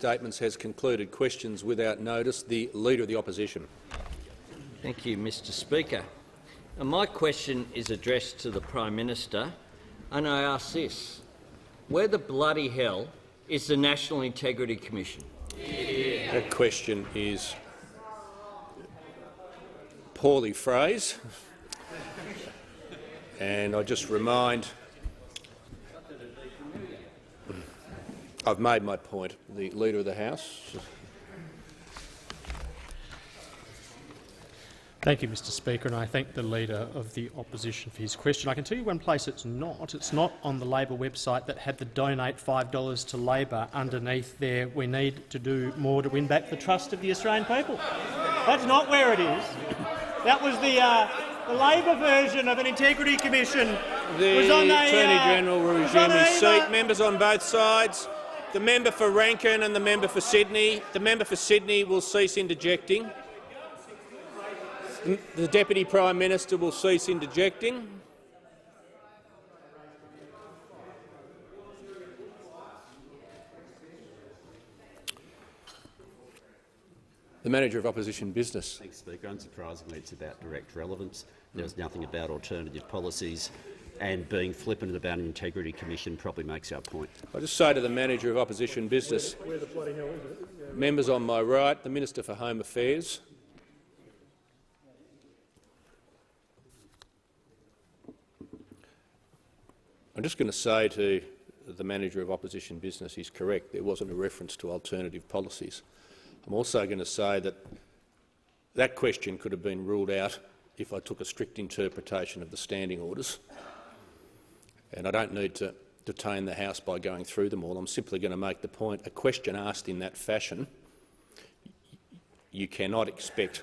Statements has concluded. Questions without notice. The Leader of the Opposition. Thank you, Mr Speaker. My question is addressed to the Prime Minister, and I ask this. Where the bloody hell is the National Integrity Commission? That question is poorly phrased, and I just remind I've made my point. The Leader of the House. Thank you, Mr Speaker, and I thank the Leader of the Opposition for his question. I can tell you one place it's not. It's not on the Labor website that had the donate $5 to Labor underneath there. We need to do more to win back the trust of the Australian people. That's not where it is. That was the Labor version of an integrity commission. The Attorney General will resume his seat. Members on both sides. The member for Rankin and the member for Sydney. The member for Sydney will cease interjecting. The Deputy Prime Minister will cease interjecting. The Manager of Opposition Business. Thanks, Speaker. Unsurprisingly, it's about direct relevance. There's nothing about alternative policies, and being flippant about an integrity commission probably makes our point. I just say to the Manager of Opposition Business, members on my right, the Minister for Home Affairs. I'm just going to say to the Manager of Opposition Business, he's correct. There wasn't a reference to alternative policies. I'm also going to say that that question could have been ruled out if I took a strict interpretation of the standing orders. And I don't need to detain the House by going through them all. I'm simply going to make the point, a question asked in that fashion, you cannot expect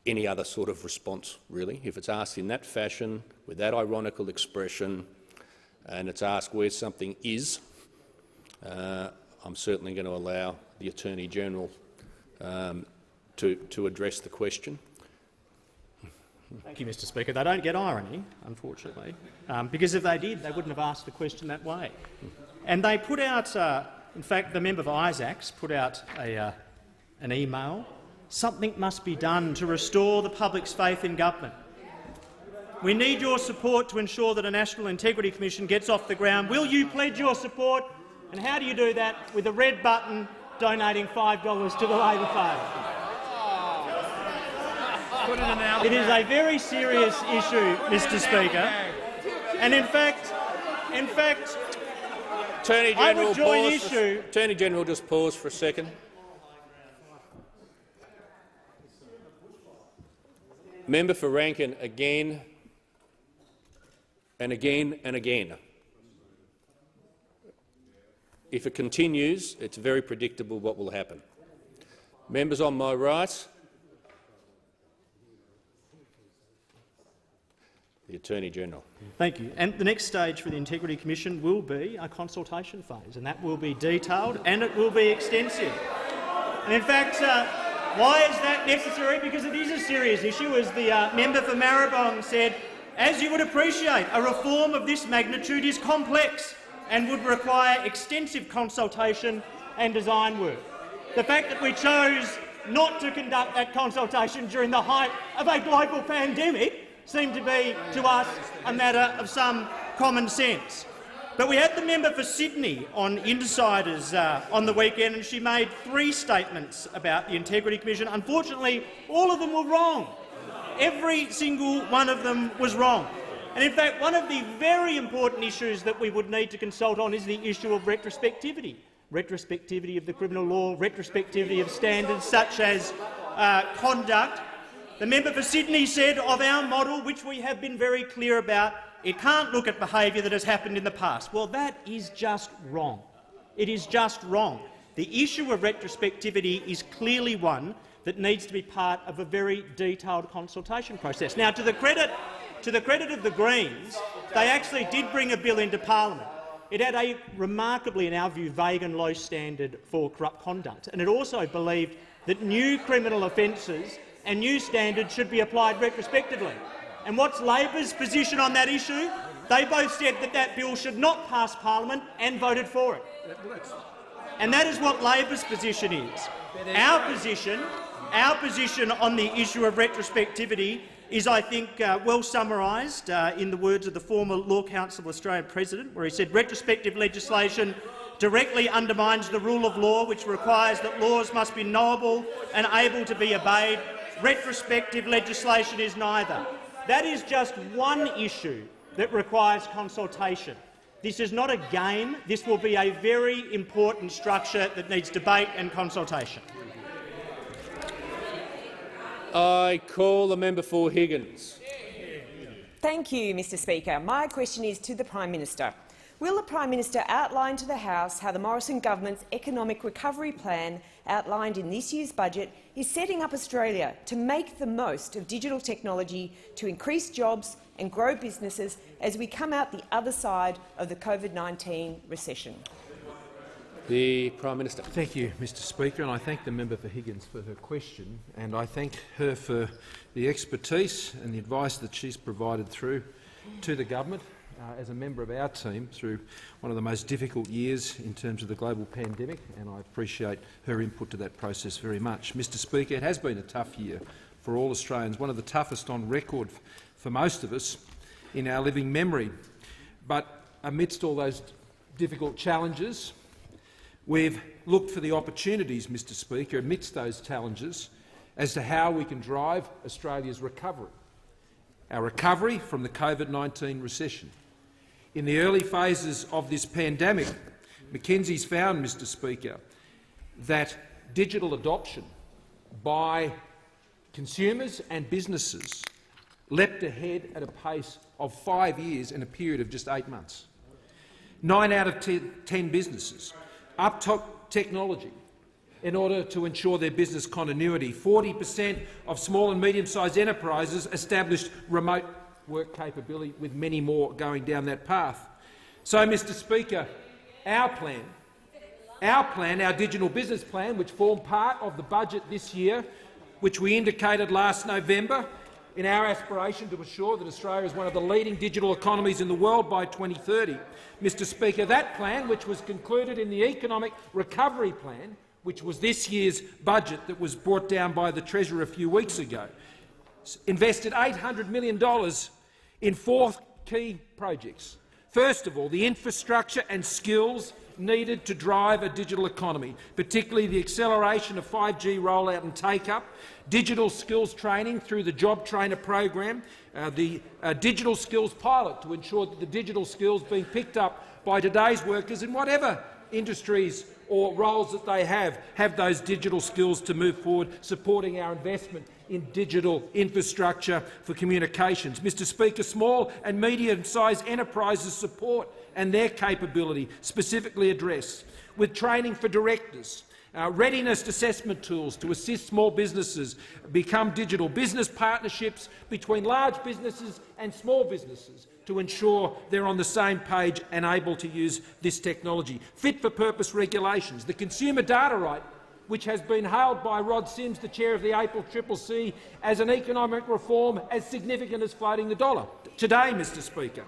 any other sort of response, really. If it's asked in that fashion, with that ironical expression, and it's asked where something is, I'm certainly going to allow the Attorney General to address the question. Thank you, Mr Speaker. They don't get irony, unfortunately, because if they did, they wouldn't have asked the question that way. And they put out, in fact, the member for Isaacs put out an email. Something must be done to restore the public's faith in government. We need your support to ensure that a National Integrity Commission gets off the ground. Will you pledge your support? And how do you do that? With a red button donating $5 to the Labor Party. It is a very serious issue, Mr Speaker. And in fact, Attorney General, I would join issue. Attorney General, just pause for a second. Member for Rankin again and again and again. If it continues, it's very predictable what will happen. Members on my right. The Attorney General. Thank you. And the next stage for the Integrity Commission will be a consultation phase, and that will be detailed and it will be extensive. And in fact, why is that necessary? Because it is a serious issue. As the member for Maribong said, as you would appreciate, a reform of this magnitude is complex and would require extensive consultation and design work. The fact that we chose not to conduct that consultation during the height of a global pandemic seemed to be, to us, a matter of some common sense. But we had the member for Sydney on Insiders on the weekend, and she made 3 statements about the Integrity Commission. Unfortunately, all of them were wrong. Every single one of them was wrong. And in fact, one of the very important issues that we would need to consult on is the issue of retrospectivity. Retrospectivity of the criminal law, retrospectivity of standards such as conduct. The member for Sydney said of our model, which we have been very clear about, it can't look at behaviour that has happened in the past. Well, that is just wrong. It is just wrong. The issue of retrospectivity is clearly one that needs to be part of a very detailed consultation process. Now, to the credit of the Greens, they actually did bring a bill into Parliament. It had a remarkably, in our view, vague and low standard for corrupt conduct, and it also believed that new criminal offences and new standards should be applied retrospectively. And what's Labor's position on that issue? They both said that that bill should not pass Parliament and voted for it. And that is what Labor's position is. Our position on the issue of retrospectivity is, I think, well summarised in the words of the former Law Council of Australia President, where he said retrospective legislation directly undermines the rule of law, which requires that laws must be knowable and able to be obeyed. Retrospective legislation is neither. That is just one issue that requires consultation. This is not a game. This will be a very important structure that needs debate and consultation. I call the member for Higgins. Thank you, Mr Speaker. My question is to the Prime Minister. Will the Prime Minister outline to the House how the Morrison government's economic recovery plan outlined in this year's budget is setting up Australia to make the most of digital technology to increase jobs and grow businesses as we come out the other side of the COVID-19 recession? The Prime Minister. Thank you, Mr Speaker, and I thank the member for Higgins for her question, and I thank her for the expertise and the advice that she's provided through to the government as a member of our team through one of the most difficult years in terms of the global pandemic, and I appreciate her input to that process very much. Mr Speaker, it has been a tough year for all Australians, one of the toughest on record for most of us in our living memory. But amidst all those difficult challenges, we've looked for the opportunities, Mr Speaker, amidst those challenges as to how we can drive Australia's recovery, our recovery from the COVID-19 recession. In the early phases of this pandemic, McKinsey's found, Mr Speaker, that digital adoption by consumers and businesses leapt ahead at a pace of 5 years in a period of just 8 months. 9 out of 10 businesses uptook technology in order to ensure their business continuity. 40% of small and medium-sized enterprises established remote work capability, with many more going down that path. So, Mr Speaker, our digital business plan, which formed part of the budget this year, which we indicated last November in our aspiration to ensure that Australia is one of the leading digital economies in the world by 2030. Mr Speaker, that plan, which was concluded in the Economic Recovery Plan, which was this year's budget that was brought down by the Treasurer a few weeks ago, invested $800 million in 4 key projects. First of all, the infrastructure and skills needed to drive a digital economy, particularly the acceleration of 5G rollout and take-up, digital skills training through the Job Trainer program, the digital skills pilot to ensure that the digital skills being picked up by today's workers in whatever industries or roles that they have those digital skills to move forward, supporting our investment in digital infrastructure for communications. Mr Speaker, small and medium-sized enterprises support and their capability specifically addressed, with training for directors, readiness assessment tools to assist small businesses become digital, business partnerships between large businesses and small businesses to ensure they're on the same page and able to use this technology, fit-for-purpose regulations, the consumer data right, which has been hailed by Rod Sims, the chair of the ACCC, as an economic reform as significant as floating the dollar. Today, Mr Speaker,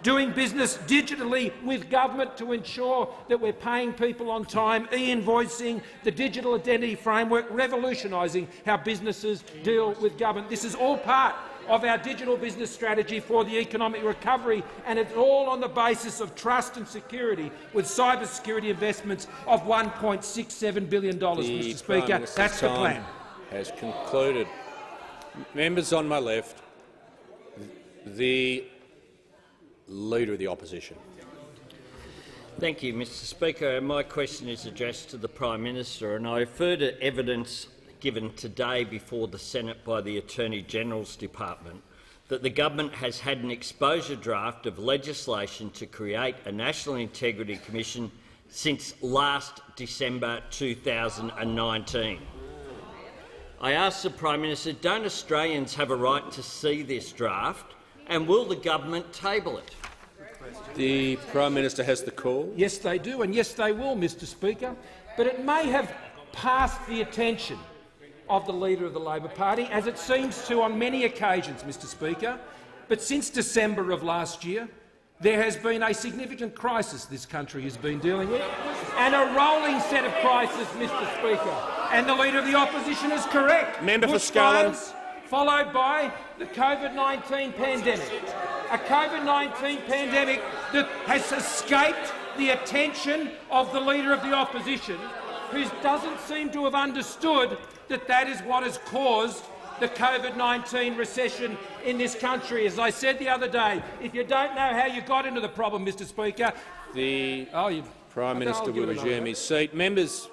doing business digitally with government to ensure that we're paying people on time, e-invoicing, the digital identity framework, revolutionising how businesses deal with government. This is all part of our digital business strategy for the economic recovery, and it's all on the basis of trust and security, with cybersecurity investments of $1.67 billion, Mr Speaker. That's the plan. Has concluded. Members on my left, the Leader of the Opposition. Thank you, Mr Speaker. My question is addressed to the Prime Minister, and I refer to evidence given today before the Senate by the Attorney-General's Department that the government has had an exposure draft of legislation to create a National Integrity Commission since last December 2019. I ask the Prime Minister, don't Australians have a right to see this draft, and will the government table it? The Prime Minister has the call. Yes, they do, and yes, they will, Mr Speaker. But it may have passed the attention of the Leader of the Labor Party, as it seems to on many occasions, Mr Speaker. But since December of last year, there has been a significant crisis this country has been dealing with, and a rolling set of crises, Mr Speaker. And the Leader of the Opposition is correct. Member for Scarlett. Followed by the COVID-19 pandemic. A COVID-19 pandemic that has escaped the attention of the Leader of the Opposition, who doesn't seem to have understood that that is what has caused the COVID-19 recession in this country. As I said the other day, if you don't know how you got into the problem, Mr Speaker— The Prime Minister will resume his seat. Members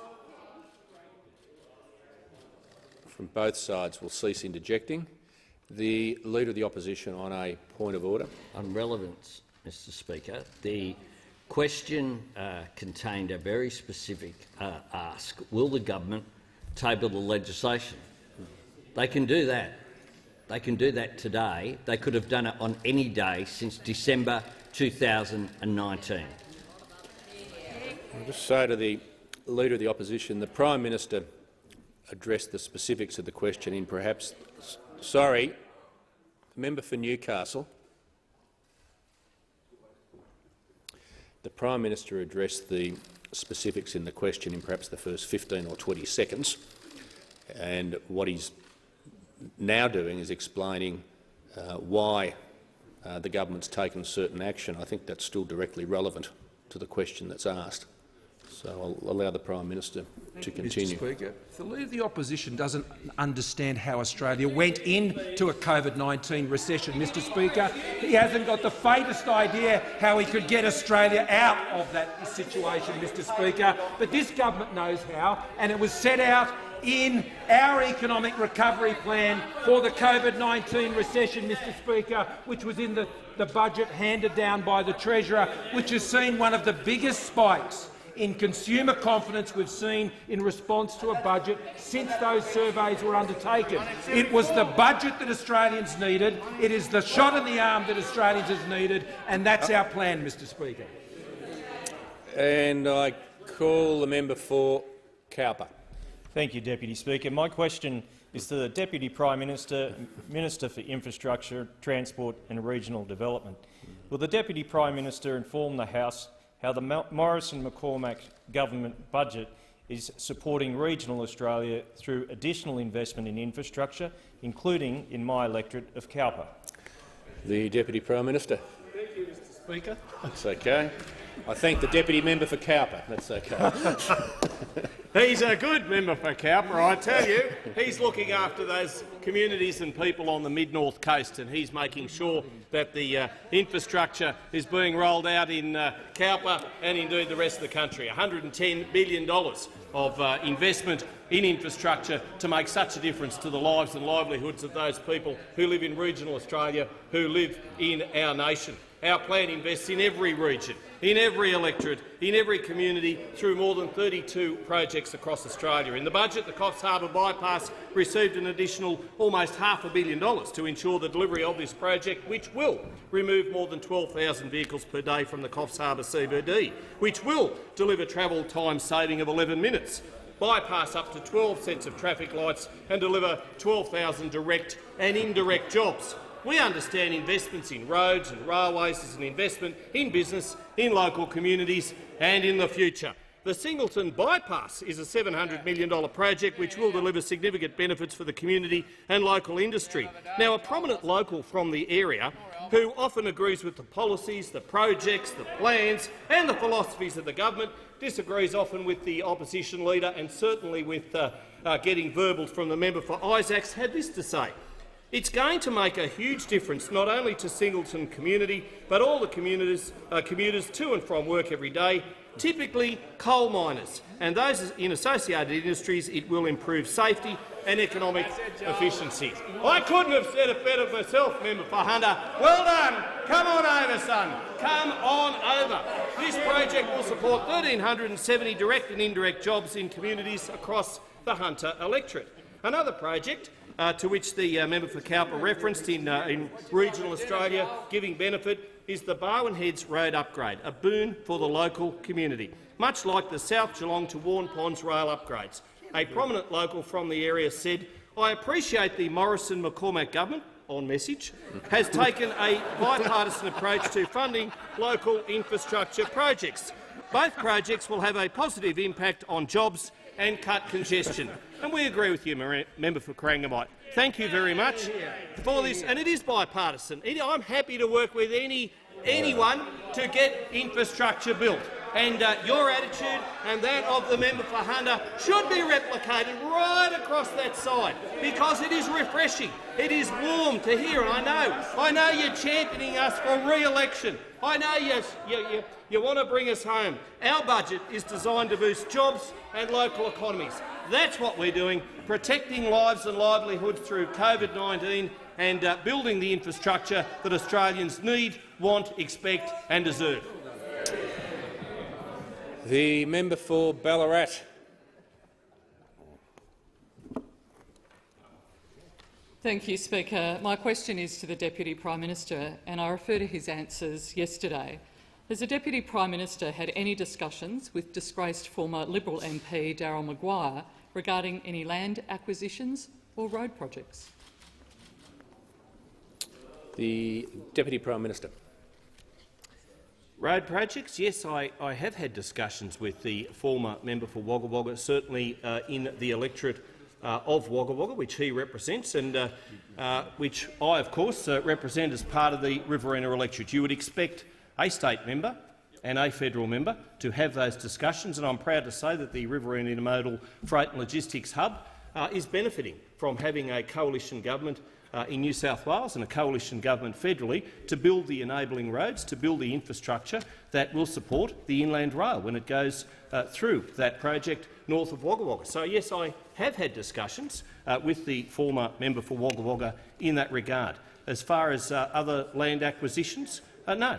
from both sides will cease interjecting. The Leader of the Opposition on a point of order. On relevance, Mr Speaker, the question contained a very specific ask. Will the government table the legislation? They can do that. They can do that today. They could have done it on any day since December 2019. I'll just say to the Leader of the Opposition, the Prime Minister addressed the specifics of the question in perhaps— Sorry, member for Newcastle. The Prime Minister addressed the specifics in the question in perhaps the first 15 or 20 seconds, and what he's now doing is explaining why the government's taken certain action. I think that's still directly relevant to the question that's asked. So I'll allow the Prime Minister to continue. Mr Speaker, if the Leader of the Opposition doesn't understand how Australia went into a COVID-19 recession, Mr Speaker, he hasn't got the faintest idea how he could get Australia out of that situation, Mr Speaker. But this government knows how, and it was set out in our economic recovery plan for the COVID-19 recession, Mr Speaker, which was in the budget handed down by the Treasurer, which has seen one of the biggest spikes in consumer confidence we've seen in response to a budget since those surveys were undertaken. It was the budget that Australians needed. It is the shot in the arm that Australians have needed, and that's our plan, Mr Speaker. And I call the member for Cowper. Thank you, Deputy Speaker. My question is to the Deputy Prime Minister, Minister for Infrastructure, Transport and Regional Development. Will the Deputy Prime Minister inform the House how the Morrison-McCormack government budget is supporting regional Australia through additional investment in infrastructure, including in my electorate of Cowper? The Deputy Prime Minister. Thank you, Mr Speaker. That's okay. I thank the Deputy Member for Cowper. That's okay. He's a good member for Cowper, I tell you. He's looking after those communities and people on the mid-north coast, and he's making sure that the infrastructure is being rolled out in Cowper and indeed the rest of the country. $110 billion of investment in infrastructure to make such a difference to the lives and livelihoods of those people who live in regional Australia, who live in our nation. Our plan invests in every region, in every electorate, in every community through more than 32 projects across Australia. In the budget, the Coffs Harbour bypass received an additional almost $500 million to ensure the delivery of this project, which will remove more than 12,000 vehicles per day from the Coffs Harbour CBD, which will deliver travel time saving of 11 minutes, bypass up to 12 sets of traffic lights and deliver 12,000 direct and indirect jobs. We understand investments in roads and railways as an investment in business, in local communities and in the future. The Singleton Bypass is a $700 million project which will deliver significant benefits for the community and local industry. Now, a prominent local from the area who often agrees with the policies, the projects, the plans and the philosophies of the government disagrees often with the opposition leader and certainly with getting verbals from the member for Isaacs, had this to say. It's going to make a huge difference not only to Singleton community but all the commuters to and from work every day, typically coal miners and those in associated industries. It will improve safety and economic efficiency. I couldn't have said it better myself, Member for Hunter. Well done. Come on over, son. Come on over. This project will support 1,370 direct and indirect jobs in communities across the Hunter electorate. Another project to which the member for Cowper referenced in regional Australia giving benefit is the Barwon Heads Road upgrade, a boon for the local community, much like the South Geelong to Warn Ponds rail upgrades. A prominent local from the area said, "I appreciate the Morrison-McCormack government on message, has taken a bipartisan approach to funding local infrastructure projects. Both projects will have a positive impact on jobs and cut congestion. And we agree with you, Member for Corangamite. Thank you very much for this. And it is bipartisan. I'm happy to work with anyone to get infrastructure built. And your attitude and that of the member for Hunter should be replicated right across that side, because it is refreshing. It is warm to hear, and I know you're championing us for re-election. I know you want to bring us home. Our budget is designed to boost jobs and local economies. That's what we're doing, protecting lives and livelihoods through COVID-19 and building the infrastructure that Australians need, want, expect and deserve. The member for Ballarat. Thank you, Speaker. My question is to the Deputy Prime Minister, and I refer to his answers yesterday. Has the Deputy Prime Minister had any discussions with disgraced former Liberal MP Darryl Maguire regarding any land acquisitions or road projects? The Deputy Prime Minister. Road projects? Yes, I have had discussions with the former member for Wagga Wagga, certainly in the electorate of Wagga Wagga, which he represents, and which I, of course, represent as part of the Riverina electorate. You would expect a state member and a federal member to have those discussions, and I'm proud to say that the Riverina Intermodal Freight and Logistics Hub is benefiting from having a coalition government in New South Wales and a coalition government federally to build the enabling roads, to build the infrastructure that will support the Inland Rail when it goes through that project north of Wagga Wagga. So yes, I have had discussions with the former member for Wagga Wagga in that regard. As far as other land acquisitions, no.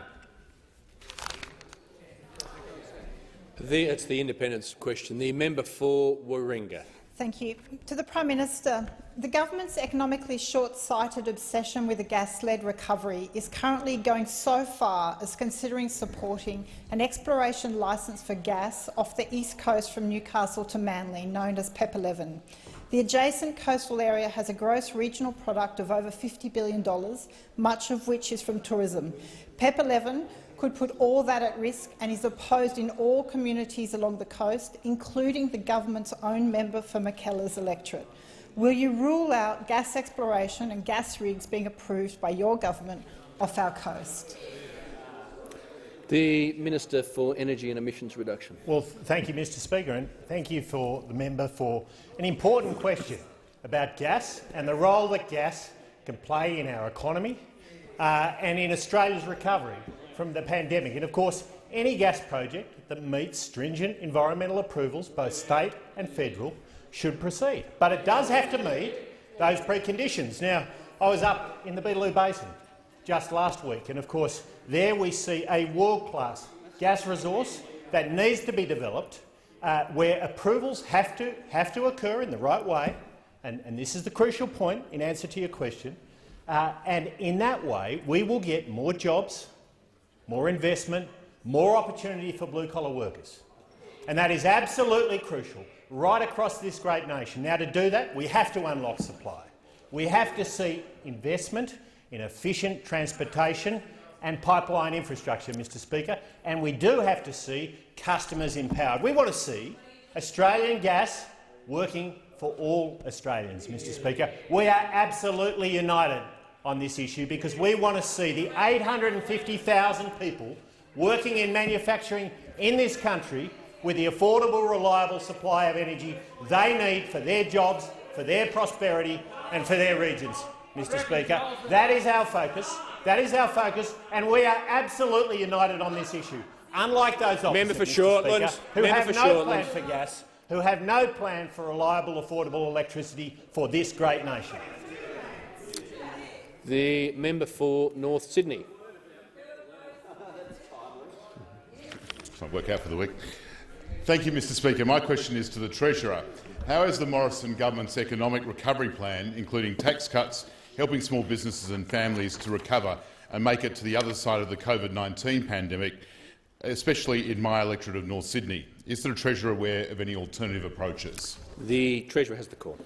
It's the independence question. The member for Warringah. Thank you. To the Prime Minister, the government's economically short-sighted obsession with a gas-led recovery is currently going so far as considering supporting an exploration licence for gas off the east coast from Newcastle to Manly, known as PEP 11. The adjacent coastal area has a gross regional product of over $50 billion, much of which is from tourism. PEP 11 could put all that at risk and is opposed in all communities along the coast, including the government's own member for Mackellar's electorate. Will you rule out gas exploration and gas rigs being approved by your government off our coast? The Minister for Energy and Emissions Reduction. Well, thank you, Mr Speaker, and thank you for the member for an important question about gas and the role that gas can play in our economy and in Australia's recovery from the pandemic. And of course, any gas project that meets stringent environmental approvals, both state and federal, should proceed. But it does have to meet those preconditions. Now, I was up in the Beetaloo Basin just last week, and of course there we see a world-class gas resource that needs to be developed, where approvals have to occur in the right way, and this is the crucial point in answer to your question, and in that way we will get more jobs, more investment, more opportunity for blue-collar workers. And that is absolutely crucial right across this great nation. Now, to do that, we have to unlock supply. We have to see investment in efficient transportation and pipeline infrastructure, Mr Speaker, and we do have to see customers empowered. We want to see Australian gas working for all Australians, Mr Speaker. We are absolutely united on this issue because we want to see the 850,000 people working in manufacturing in this country with the affordable, reliable supply of energy they need for their jobs, for their prosperity and for their regions, Mr Speaker. That is our focus. That is our focus, and we are absolutely united on this issue. Unlike those opposite, Mr Speaker, who have no plan for gas, who have no plan for reliable, affordable electricity for this great nation. The member for North Sydney. Might work out for the week. Thank you, Mr Speaker. My question is to the Treasurer. How is the Morrison government's economic recovery plan, including tax cuts, helping small businesses and families to recover and make it to the other side of the COVID-19 pandemic, especially in my electorate of North Sydney? Is the Treasurer aware of any alternative approaches? The Treasurer has the call.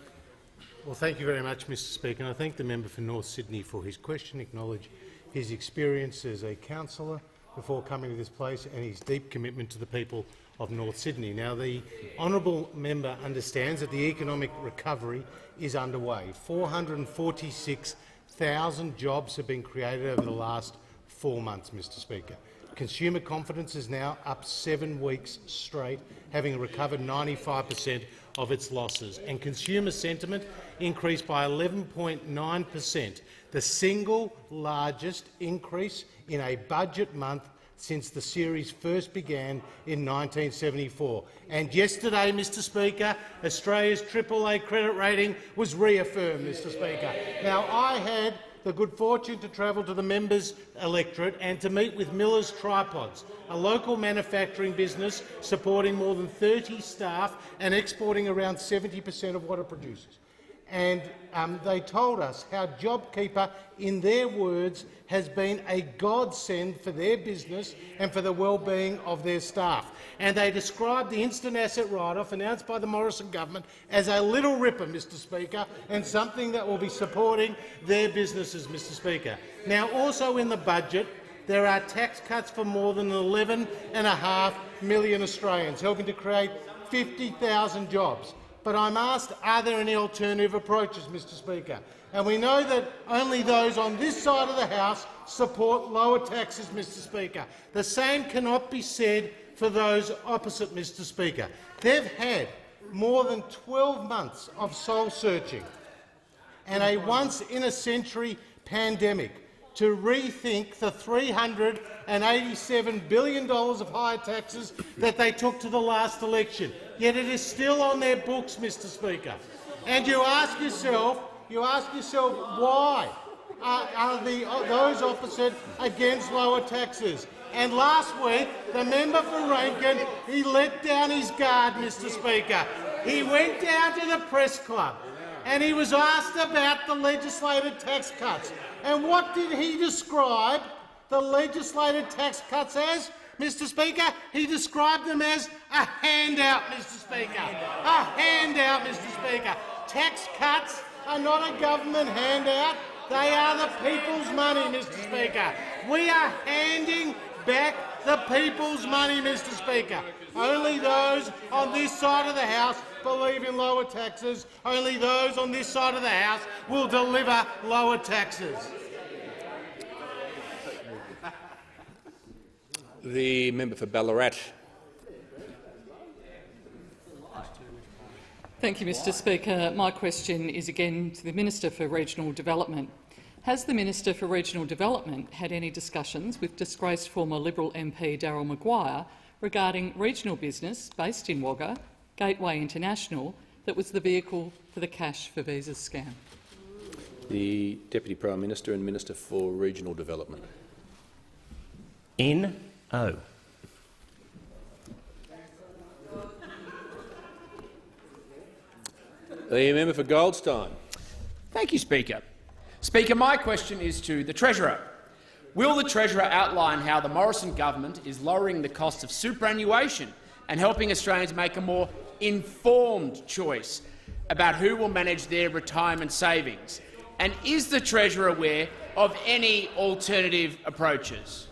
Well, thank you very much, Mr Speaker, and I thank the member for North Sydney for his question, acknowledge his experience as a councillor before coming to this place and his deep commitment to the people of North Sydney. Now, the honourable member understands that the economic recovery is underway. 446,000 jobs have been created over the last 4 months, Mr Speaker. Consumer confidence is now up 7 weeks straight, having recovered 95% of its losses, and consumer sentiment increased by 11.9%, the single largest increase in a budget month since the series first began in 1974. And yesterday, Mr Speaker, Australia's AAA credit rating was reaffirmed, Mr Speaker. Now, I had the good fortune to travel to the members' electorate and to meet with Miller's Tripods, a local manufacturing business supporting more than 30 staff and exporting around 70% of what it produces. And they told us how JobKeeper, in their words, has been a godsend for their business and for the well-being of their staff. And they described the instant asset write-off announced by the Morrison government as a little ripper, Mr Speaker, and something that will be supporting their businesses, Mr Speaker. Now, also in the budget, there are tax cuts for more than 11.5 million Australians, helping to create 50,000 jobs. But I'm asked, are there any alternative approaches, Mr Speaker? And we know that only those on this side of the House support lower taxes, Mr Speaker. The same cannot be said for those opposite, Mr Speaker. They've had more than 12 months of soul-searching and a once-in-a-century pandemic to rethink the $387 billion of higher taxes that they took to the last election. Yet it is still on their books, Mr Speaker. And you ask yourself why are those opposite against lower taxes? And last week, the member for Rankin, he let down his guard, Mr Speaker. He went down to the press club and he was asked about the legislated tax cuts. And what did he describe the legislated tax cuts as, Mr Speaker? He described them as a handout, Mr Speaker. A handout, Mr Speaker. Tax cuts are not a government handout. They are the people's money, Mr Speaker. We are handing back the people's money, Mr Speaker. Only those on this side of the House believe in lower taxes. Only those on this side of the House will deliver lower taxes. The member for Ballarat. Thank you, Mr Speaker. My question is again to the Minister for Regional Development. Has the Minister for Regional Development had any discussions with disgraced former Liberal MP Darryl Maguire regarding regional business based in Wagga, Gateway International, that was the vehicle for the Cash for Visas scam? The Deputy Prime Minister and Minister for Regional Development. N.O. The member for Goldstein. Thank you, Speaker. Speaker, my question is to the Treasurer. Will the Treasurer outline how the Morrison government is lowering the cost of superannuation and helping Australians make a more informed choice about who will manage their retirement savings? And is the Treasurer aware of any alternative approaches?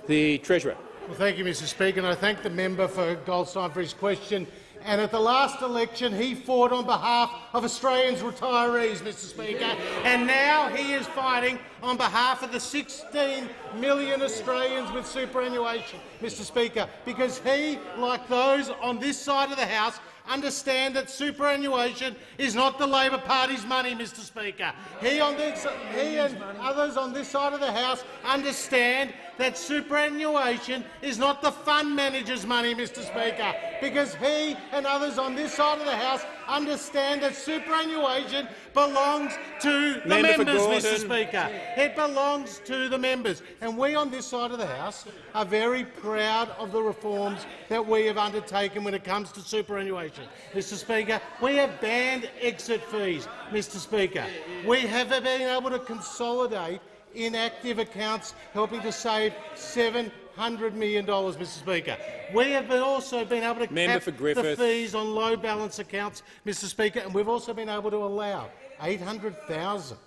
The Treasurer. Well, thank you, Mr Speaker, and I thank the member for Goldstein for his question. And at the last election, he fought on behalf of Australians' retirees, Mr Speaker, and now he is fighting on behalf of the 16 million Australians with superannuation, Mr Speaker, because he, like those on this side of the House, understand that superannuation is not the Labor Party's money, Mr Speaker. He and others on this side of the House understand that superannuation is not the fund manager's money, Mr Speaker, because he and others on this side of the House understand that superannuation belongs to the members, Mr Speaker. It belongs to the members. And we on this side of the House are very proud of the reforms that we have undertaken when it comes to superannuation. Mr Speaker, we have banned exit fees, Mr Speaker. We have been able to consolidate inactive accounts, helping to save $7 $100 million, Mr Speaker. We have also been able to cap the fees on low balance accounts, Mr Speaker, and we've also been able to allow 800,000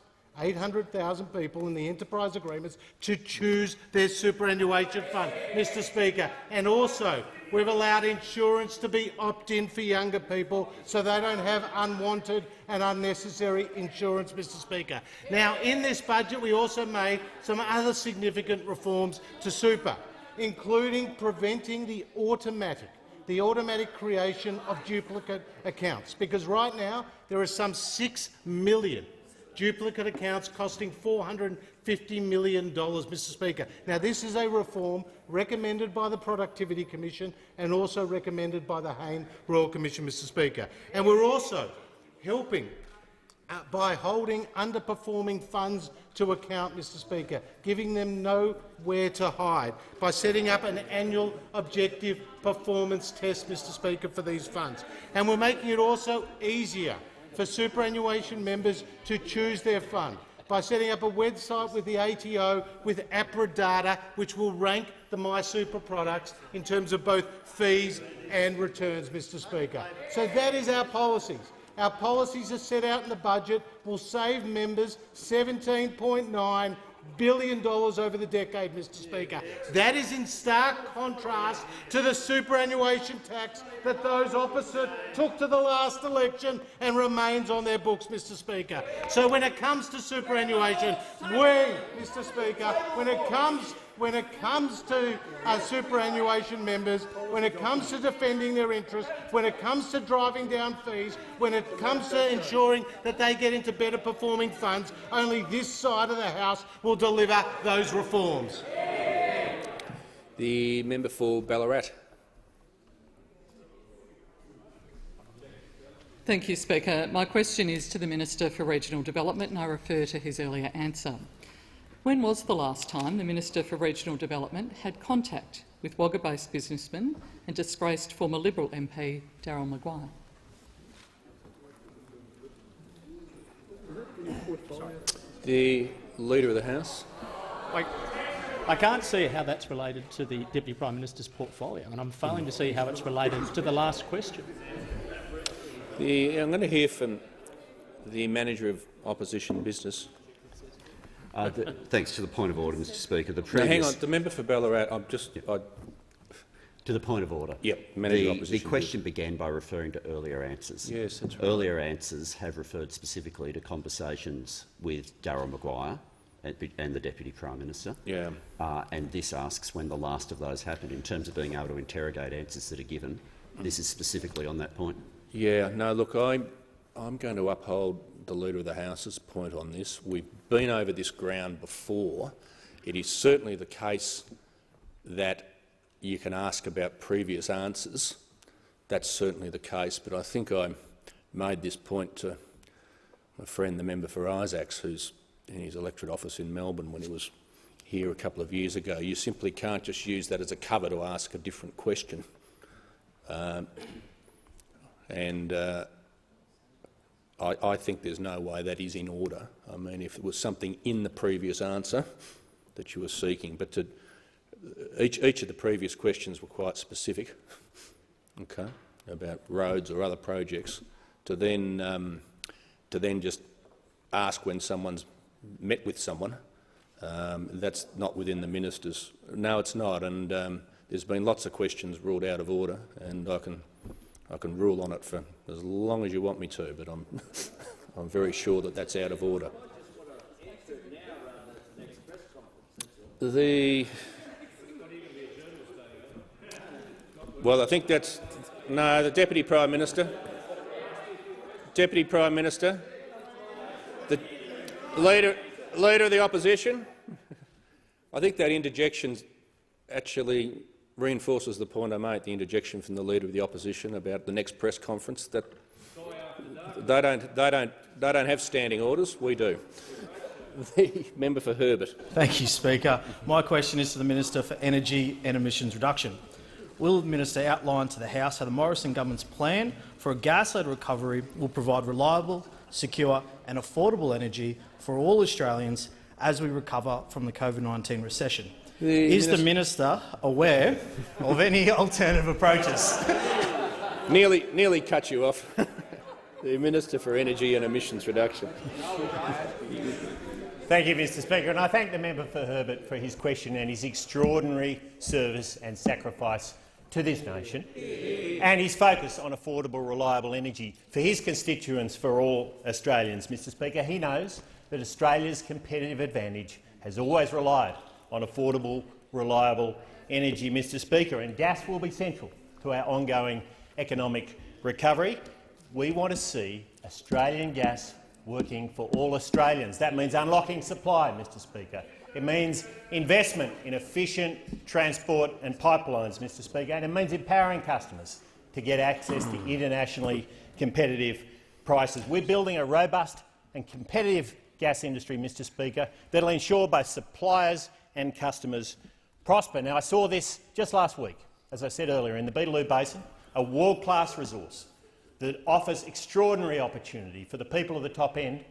people in the enterprise agreements to choose their superannuation fund, Mr Speaker. And also, we've allowed insurance to be opt-in for younger people so they don't have unwanted and unnecessary insurance, Mr Speaker. Now, in this budget, we also made some other significant reforms to super, including preventing the automatic creation of duplicate accounts, because right now there are some 6 million duplicate accounts costing $450 million, Mr Speaker. Now, this is a reform recommended by the Productivity Commission and also recommended by the Hayne Royal Commission, Mr Speaker. And we're also helping by holding underperforming funds to account, Mr Speaker, giving them nowhere to hide, by setting up an annual objective performance test, Mr Speaker, for these funds. And we're making it also easier for superannuation members to choose their fund by setting up a website with the ATO with APRA data, which will rank the MySuper products in terms of both fees and returns, Mr Speaker. So that is our policies. Our policies are set out in the budget, will save members $17.9 billion over the decade, Mr Speaker. That is in stark contrast to the superannuation tax that those opposite took to the last election and remains on their books, Mr Speaker. So when it comes to superannuation, Mr Speaker, when it comes to superannuation members, when it comes to defending their interests, when it comes to driving down fees, when it comes to ensuring that they get into better performing funds, only this side of the House will deliver those reforms. The member for Ballarat. Thank you, Speaker. My question is to the Minister for Regional Development, and I refer to his earlier answer. When was the last time the Minister for Regional Development had contact with Wagga-based businessman and disgraced former Liberal MP Darryl Maguire? The Leader of the House. I can't see how that's related to the Deputy Prime Minister's portfolio, and I'm failing to see how it's related to the last question. I'm going to hear from the Manager of Opposition Business. Thanks. To the point of order, Mr Speaker. Hang on, the member for Ballarat. To the point of order. Yep. Manager of Opposition. The question began by referring to earlier answers. Yes, that's right. Earlier answers have referred specifically to conversations with Darryl Maguire and the Deputy Prime Minister. Yeah. And this asks when the last of those happened in terms of being able to interrogate answers that are given. This is specifically on that point. Yeah. No, look, I'm going to uphold the Leader of the House's point on this. We've been over this ground before. It is certainly the case that you can ask about previous answers. That's certainly the case, but I think I made this point to my friend, the member for Isaacs, who's in his electorate office in Melbourne when he was here a couple of years ago. You simply can't just use that as a cover to ask a different question. I think there's no way that is in order. I mean, if there was something in the previous answer that you were seeking, but each of the previous questions were quite specific, okay, about roads or other projects, to then just ask when someone's met with someone, that's not within the minister's. No, it's not, and there's been lots of questions ruled out of order, and I can rule on it for as long as you want me to, but I'm very sure that that's out of order. Well, I think that's no. The Deputy Prime Minister. Deputy Prime Minister. The Leader of the Opposition. I think that interjection actually reinforces the point I made, the interjection from the Leader of the Opposition about the next press conference, that they don't have standing orders. We do. The member for Herbert. Thank you, Speaker. My question is to the Minister for Energy and Emissions Reduction. Will the Minister outline to the House how the Morrison government's plan for a gas-led recovery will provide reliable, secure and affordable energy for all Australians as we recover from the COVID-19 recession? Is the minister aware of any alternative approaches? Nearly cut you off. The Minister for Energy and Emissions Reduction. Thank you, Mr Speaker, and I thank the member for Herbert for his question and his extraordinary service and sacrifice to this nation, and his focus on affordable, reliable energy for his constituents, for all Australians. Mr Speaker, he knows that Australia's competitive advantage has always relied on affordable, reliable energy, Mr Speaker, and gas will be central to our ongoing economic recovery. We want to see Australian gas working for all Australians. That means unlocking supply, Mr Speaker. It means investment in efficient transport and pipelines, Mr Speaker, and it means empowering customers to get access to internationally competitive prices. We're building a robust and competitive gas industry, Mr Speaker, that will ensure both suppliers and customers prosper. Now, I saw this just last week, as I said earlier, in the Beetaloo Basin, a world-class resource that offers extraordinary opportunity for the people of the top end,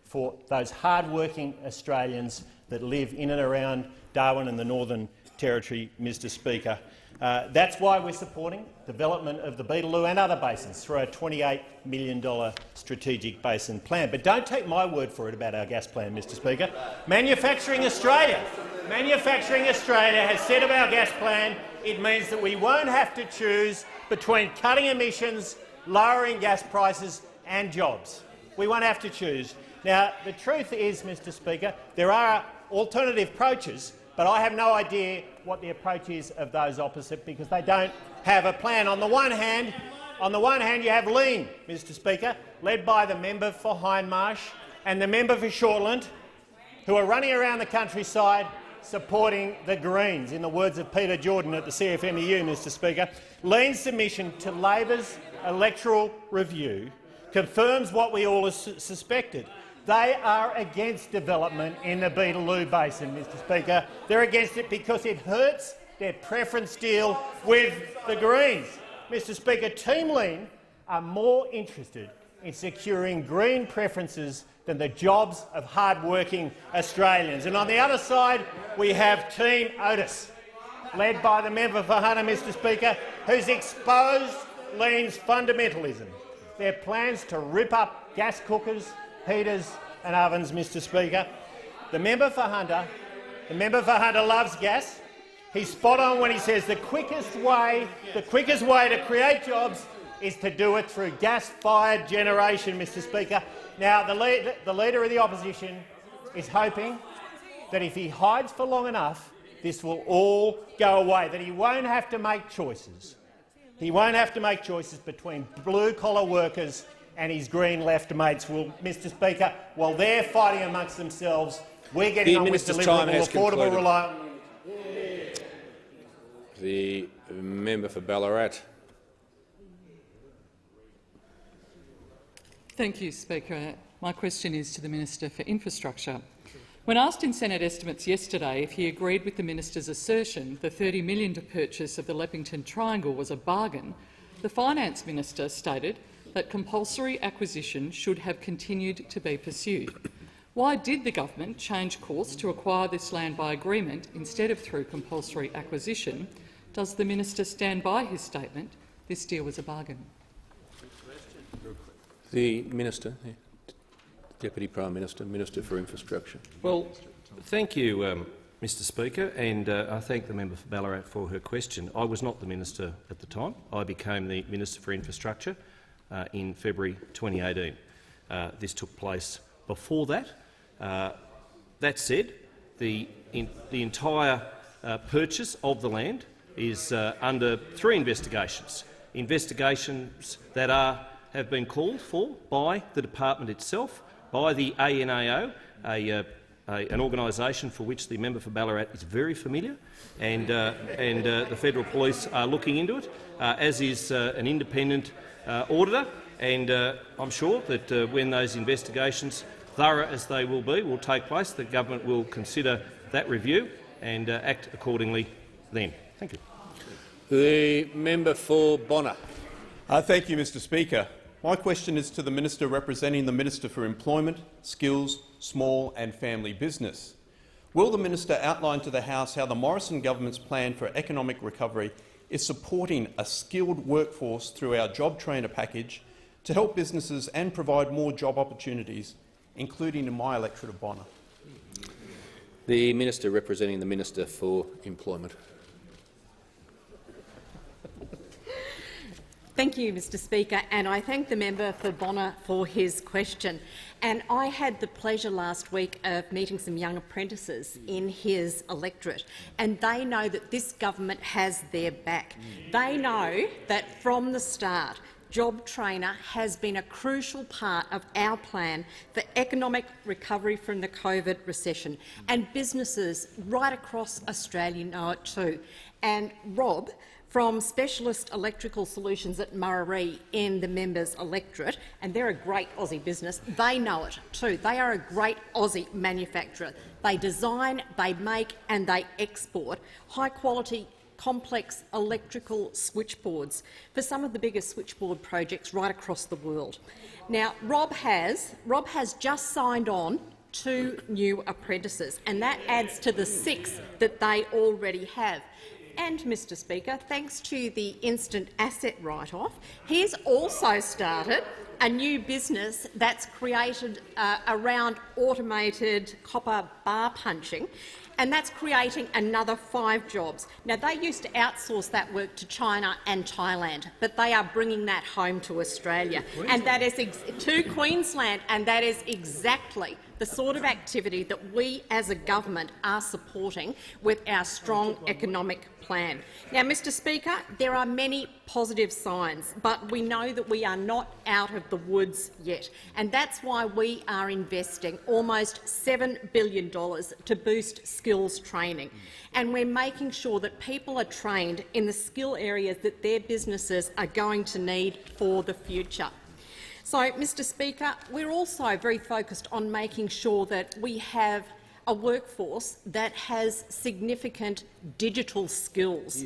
for those hard-working Australians that live in and around Darwin and the Northern Territory, Mr Speaker. That's why we're supporting development of the Beetaloo and other basins through a $28 million strategic basin plan. But don't take my word for it about our gas plan, Mr Speaker. Manufacturing Australia has said of our gas plan it means that we won't have to choose between cutting emissions, lowering gas prices and jobs. We won't have to choose. Now, the truth is, Mr Speaker, there are alternative approaches, but I have no idea what the approach is of those opposite, because they don't have a plan. On the one hand, you have Lean, Mr Speaker, led by the member for Hindmarsh and the member for Shortland, who are running around the countryside supporting the Greens, in the words of Peter Jordan at the CFMEU, Mr Speaker. Lean's submission to Labor's electoral review confirms what we all suspected. They are against development in the Beetaloo Basin, Mr Speaker. They're against it because it hurts their preference deal with the Greens. Mr Speaker, Team Lean are more interested in securing Green preferences than the jobs of hard-working Australians. And on the other side, we have Team Otis, led by the member for Hunter, Mr Speaker, who's exposed Lean's fundamentalism, their plans to rip up gas cookers, heaters and ovens, Mr Speaker. The member for Hunter loves gas. He's spot on when he says the quickest way to create jobs is to do it through gas-fired generation, Mr Speaker. Now, the Leader of the Opposition is hoping that if he hides for long enough, this will all go away, that he won't have to make choices. He won't have to make choices between blue-collar workers and his Green left mates. Well, Mr Speaker, while they're fighting amongst themselves, we're getting on with delivering affordable, reliable. The member for Ballarat. Thank you, Speaker. My question is to the Minister for Infrastructure. When asked in Senate estimates yesterday if he agreed with the minister's assertion the $30 million to purchase of the Leppington Triangle was a bargain, the Finance Minister stated that compulsory acquisition should have continued to be pursued. Why did the government change course to acquire this land by agreement instead of through compulsory acquisition? Does the minister stand by his statement this deal was a bargain? The Minister, Deputy Prime Minister, Minister for Infrastructure. Well, thank you, Mr Speaker, and I thank the member for Ballarat for her question. I was not the minister at the time. I became the Minister for Infrastructure in February 2018. This took place before that. That said, the entire purchase of the land is under 3 investigations. Investigations that have been called for by the department itself, by the ANAO, an organisation for which the member for Ballarat is very familiar, and the Federal Police are looking into it, as is an independent auditor. And I'm sure that when those investigations, thorough as they will take place, the government will consider that review and act accordingly then. Thank you. The member for Bonner. Thank you, Mr Speaker. My question is to the Minister representing the Minister for Employment, Skills, Small and Family Business. Will the minister outline to the House how the Morrison government's plan for economic recovery is supporting a skilled workforce through our job trainer package to help businesses and provide more job opportunities, including in my electorate of Bonner? The Minister representing the Minister for Employment. Thank you, Mr Speaker, and I thank the member for Bonner for his question. And I had the pleasure last week of meeting some young apprentices in his electorate, and they know that this government has their back. They know that from the start, Job Trainer has been a crucial part of our plan for economic recovery from the COVID recession, and businesses right across Australia know it too. And Rob, from Specialist Electrical Solutions at Murarrie in the members' electorate, and they're a great Aussie business, they know it too. They are a great Aussie manufacturer. They design, they make and they export high-quality complex electrical switchboards for some of the biggest switchboard projects right across the world. Now, Rob has just signed on 2 new apprentices, and that adds to the 6 that they already have. And, Mr Speaker, thanks to the instant asset write-off, he's also started a new business that's created around automated copper bar punching, and that's creating another 5 jobs. Now, they used to outsource that work to China and Thailand, but they are bringing that home to Australia, and that is to Queensland, and that is exactly the sort of activity that we as a government are supporting with our strong economic plan. Now, Mr Speaker, there are many positive signs, but we know that we are not out of the woods yet, and that's why we are investing almost $7 billion to boost skills training. And we're making sure that people are trained in the skill areas that their businesses are going to need for the future. So, Mr Speaker, we're also very focused on making sure that we have a workforce that has significant digital skills.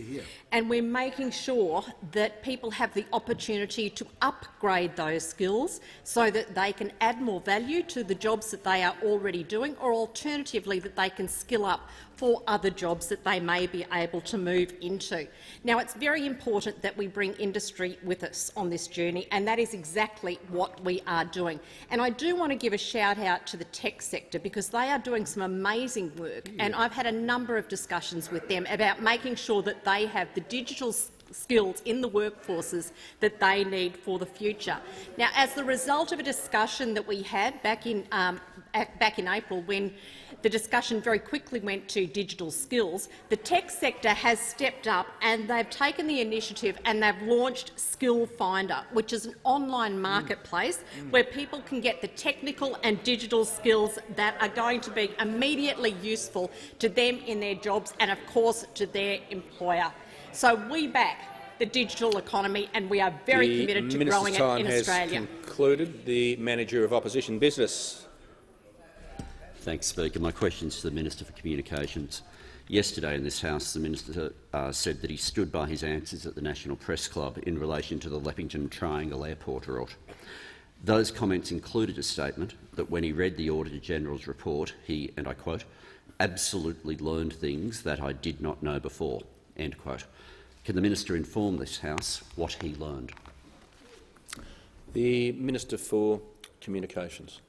And we're making sure that people have the opportunity to upgrade those skills so that they can add more value to the jobs that they are already doing, or alternatively that they can skill up for other jobs that they may be able to move into. Now, it's very important that we bring industry with us on this journey, and that is exactly what we are doing. And I do want to give a shout-out to the tech sector, because they are doing some amazing work, and I've had a number of discussions with them about making sure that they have the digital skills in the workforces that they need for the future. Now, as the result of a discussion that we had back in April, when the discussion very quickly went to digital skills, the tech sector has stepped up and they've taken the initiative and they've launched Skill Finder, which is an online marketplace where people can get the technical and digital skills that are going to be immediately useful to them in their jobs and, of course, to their employer. So we back the digital economy, and we are very committed to growing it in Australia. Has concluded. The Manager of Opposition Business. Thanks, Speaker. My question is to the Minister for Communications. Yesterday in this House, the Minister said that he stood by his answers at the National Press Club in relation to the Leppington Triangle Airport route. Those comments included a statement that when he read the Auditor-General's report, he, and I quote, "absolutely learned things that I did not know before," end quote. Can the Minister inform this House what he learned? The Minister for Communications.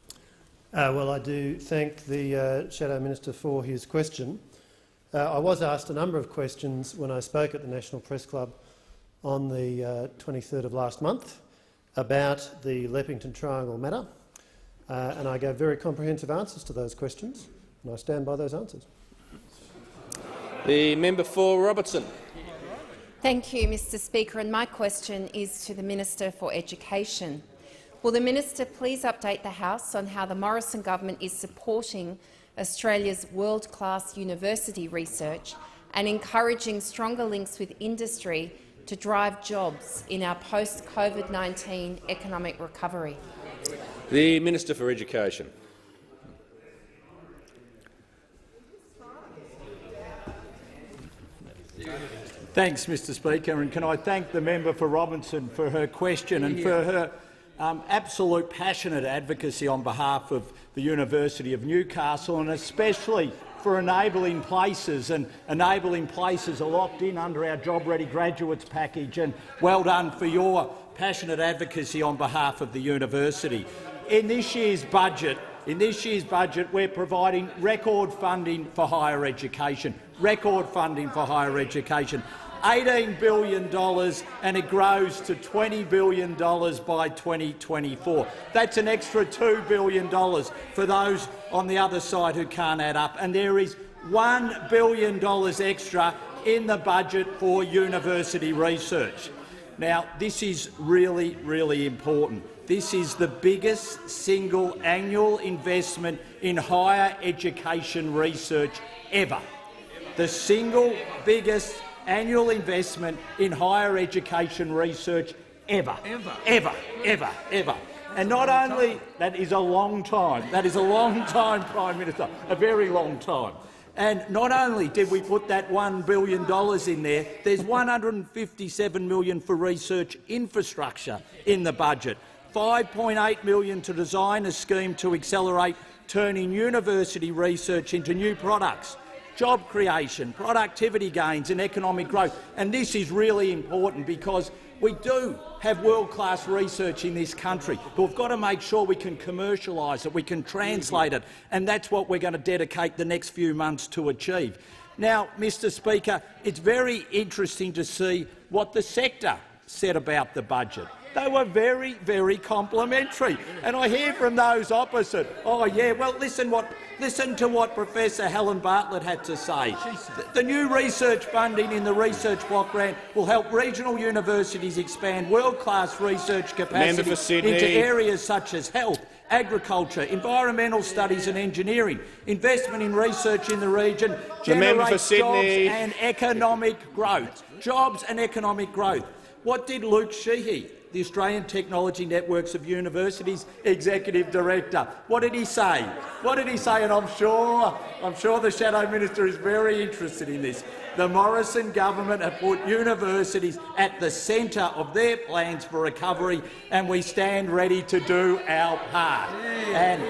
Well, I do thank the Shadow Minister for his question. I was asked a number of questions when I spoke at the National Press Club on the 23rd of last month about the Leppington Triangle matter, and I gave very comprehensive answers to those questions, and I stand by those answers. The member for Robertson. Thank you, Mr Speaker, and my question is to the Minister for Education. Will the Minister please update the House on how the Morrison government is supporting Australia's world-class university research and encouraging stronger links with industry to drive jobs in our post-COVID-19 economic recovery? The Minister for Education. Thanks, Mr Speaker, and can I thank the member for Robinson for her question and for her absolute passionate advocacy on behalf of the University of Newcastle, and especially for enabling places, and enabling places are locked in under our Job Ready Graduates package, and well done for your passionate advocacy on behalf of the university. In this year's budget, we're providing record funding for higher education. Record funding for higher education. $18 billion, and it grows to $20 billion by 2024. That's an extra $2 billion for those on the other side who can't add up. And there is $1 billion extra in the budget for university research. Now, this is really, really important. This is the biggest single annual investment in higher education research ever. The single biggest annual investment in higher education research ever. Ever. And not only that is a long time. That is a long time, Prime Minister, a very long time. And not only did we put that $1 billion in there, there's $157 million for research infrastructure in the budget, $5.8 million to design a scheme to accelerate turning university research into new products, job creation, productivity gains and economic growth. And this is really important because we do have world-class research in this country, but we've got to make sure we can commercialise it, we can translate it, and that's what we're going to dedicate the next few months to achieve. Now, Mr Speaker, it's very interesting to see what the sector said about the budget. They were very, very complimentary. And I hear from those opposite, oh yeah, well listen to what Professor Helen Bartlett had to say. The new research funding in the research block grant will help regional universities expand world-class research capacity into areas such as health, agriculture, environmental studies and engineering. Investment in research in the region generates jobs and economic growth. Jobs and economic growth. What did Luke Sheehy, the Australian Technology Networks of Universities Executive Director, what did he say? What did he say? And I'm sure the Shadow Minister is very interested in this. The Morrison government have put universities at the centre of their plans for recovery, and we stand ready to do our part. And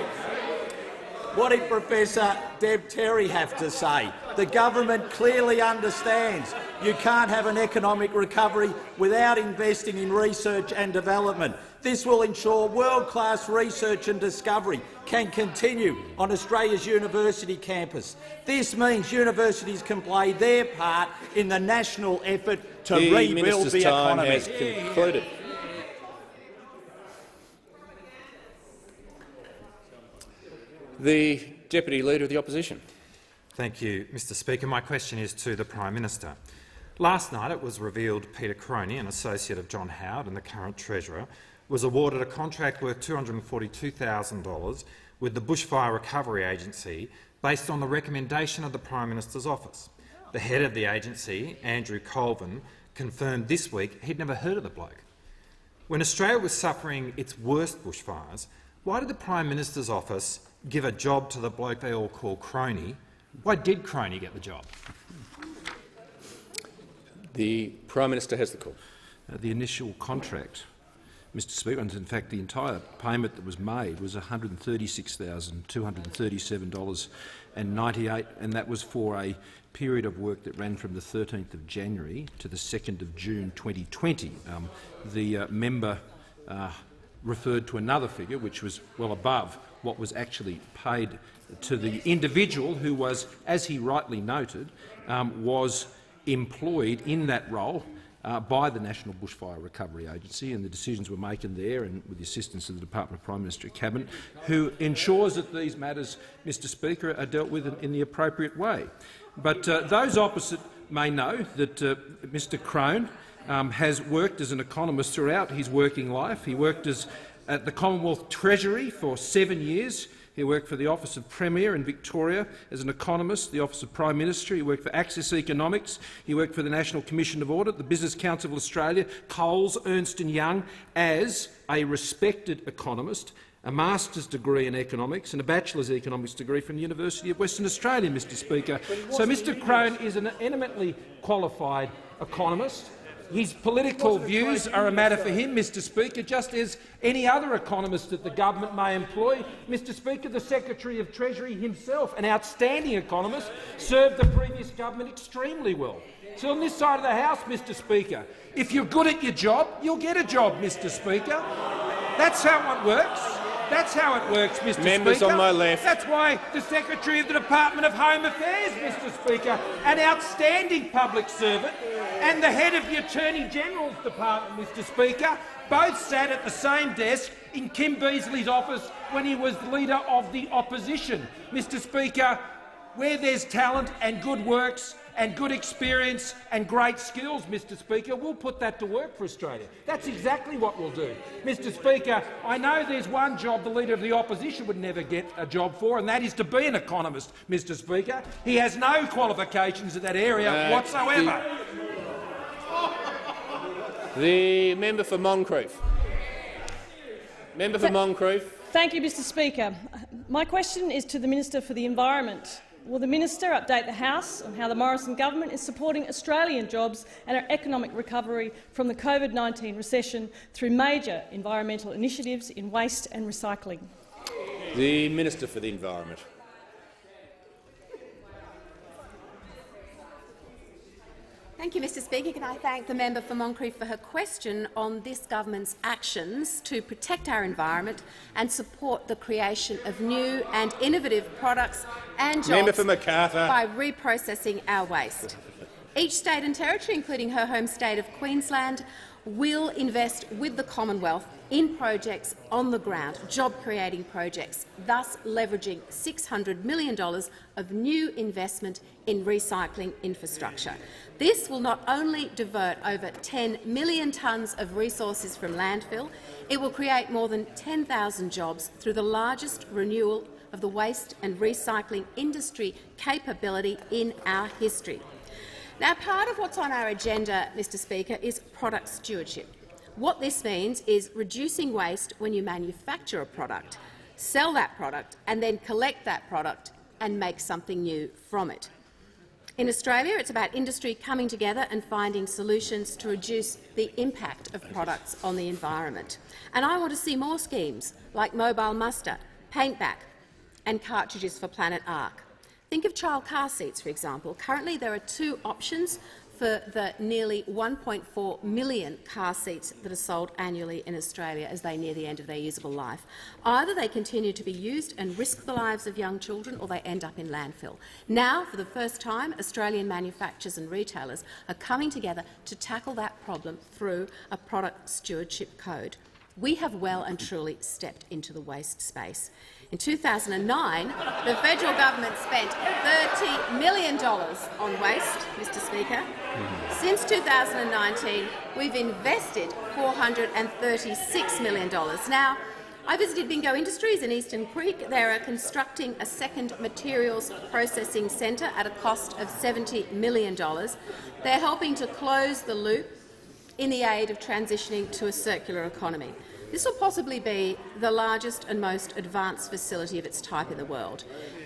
what did Professor Deb Terry have to say? The government clearly understands you can't have an economic recovery without investing in research and development. This will ensure world-class research and discovery can continue on Australia's university campus. This means universities can play their part in the national effort to rebuild the economy. The minister's time has concluded. The Deputy Leader of the Opposition. Thank you, Mr Speaker. My question is to the Prime Minister. Last night it was revealed Peter Croney, an associate of John Howard and the current Treasurer, was awarded a contract worth $242,000 with the Bushfire Recovery Agency based on the recommendation of the Prime Minister's office. The head of the agency, Andrew Colvin, confirmed this week he'd never heard of the bloke. When Australia was suffering its worst bushfires, why did the Prime Minister's office give a job to the bloke they all call Croney? Why did Croney get the job? The Prime Minister has the call. The initial contract, Mr Speaker, and in fact the entire payment that was made was $136,237.98, and that was for a period of work that ran from the 13th of January to the 2nd of June 2020. The member referred to another figure which was well above what was actually paid to the individual who was, as he rightly noted, was employed in that role by the National Bushfire Recovery Agency, and the decisions were made there and with the assistance of the Department of Prime Minister Cabinet, who ensures that these matters, Mr Speaker, are dealt with in the appropriate way. But those opposite may know that Mr Crone has worked as an economist throughout his working life. He worked at the Commonwealth Treasury for 7 years. He worked for the Office of Premier in Victoria as an economist, the Office of Prime Minister. He worked for Access Economics. He worked for the National Commission of Audit, the Business Council of Australia, Coles, Ernst & Young, as a respected economist, a master's degree in economics and a bachelor's economics degree from the University of Western Australia, Mr Speaker. So Mr Crone is an eminently qualified economist, His political views are a matter for him, Mr Speaker, just as any other economist that the government may employ. Mr Speaker, the Secretary of Treasury himself, an outstanding economist, served the previous government extremely well. So on this side of the House, Mr Speaker, if you're good at your job, you'll get a job, Mr Speaker. That's how it works. That's how it works, Mr Members Speaker. on my left. That's why the Secretary of the Department of Home Affairs, Mr Speaker, an outstanding public servant, and the head of the Attorney General's Department, Mr Speaker, both sat at the same desk in Kim Beazley's office when he was leader of the opposition. Mr Speaker, where there's talent and good works and good experience and great skills, Mr Speaker, we'll put that to work for Australia. That's exactly what we'll do. Mr Speaker, I know there's one job the Leader of the Opposition would never get a job for, and that is to be an economist, Mr Speaker. He has no qualifications in that area whatsoever. The member for Moncrieff. Member for Moncrieff. Thank you, Mr Speaker. My question is to the Minister for the Environment. Will the minister update the House on how the Morrison government is supporting Australian jobs and our economic recovery from the COVID-19 recession through major environmental initiatives in waste and recycling? The Minister for the Environment. Thank you, Mr Speaker. Can I thank the member for Moncrieff for her question on this government's actions to protect our environment and support the creation of new and innovative products and jobs by reprocessing our waste. Each state and territory, including her home state of Queensland, will invest with the Commonwealth in projects on the ground, job-creating projects, thus leveraging $600 million of new investment in recycling infrastructure. This will not only divert over 10 million tonnes of resources from landfill, it will create more than 10,000 jobs through the largest renewal of the waste and recycling industry capability in our history. Now, part of what's on our agenda, Mr Speaker, is product stewardship. What this means is reducing waste when you manufacture a product, sell that product and then collect that product and make something new from it. In Australia, it's about industry coming together and finding solutions to reduce the impact of products on the environment. And I want to see more schemes like mobile muster, paintback and cartridges for Planet Ark. Think of child car seats, for example. Currently, there are two options for the nearly 1.4 million car seats that are sold annually in Australia as they near the end of their usable life. Either they continue to be used and risk the lives of young children, or they end up in landfill. Now, for the first time, Australian manufacturers and retailers are coming together to tackle that problem through a product stewardship code. We have well and truly stepped into the waste space. In 2009, the federal government spent $30 million on waste, Mr Speaker. Since 2019, we've invested $436 million. Now, I visited Bingo Industries in Eastern Creek. They are constructing a second materials processing centre at a cost of $70 million. They're helping to close the loop in the aid of transitioning to a circular economy. This will possibly be the largest and most advanced facility of its type in the world.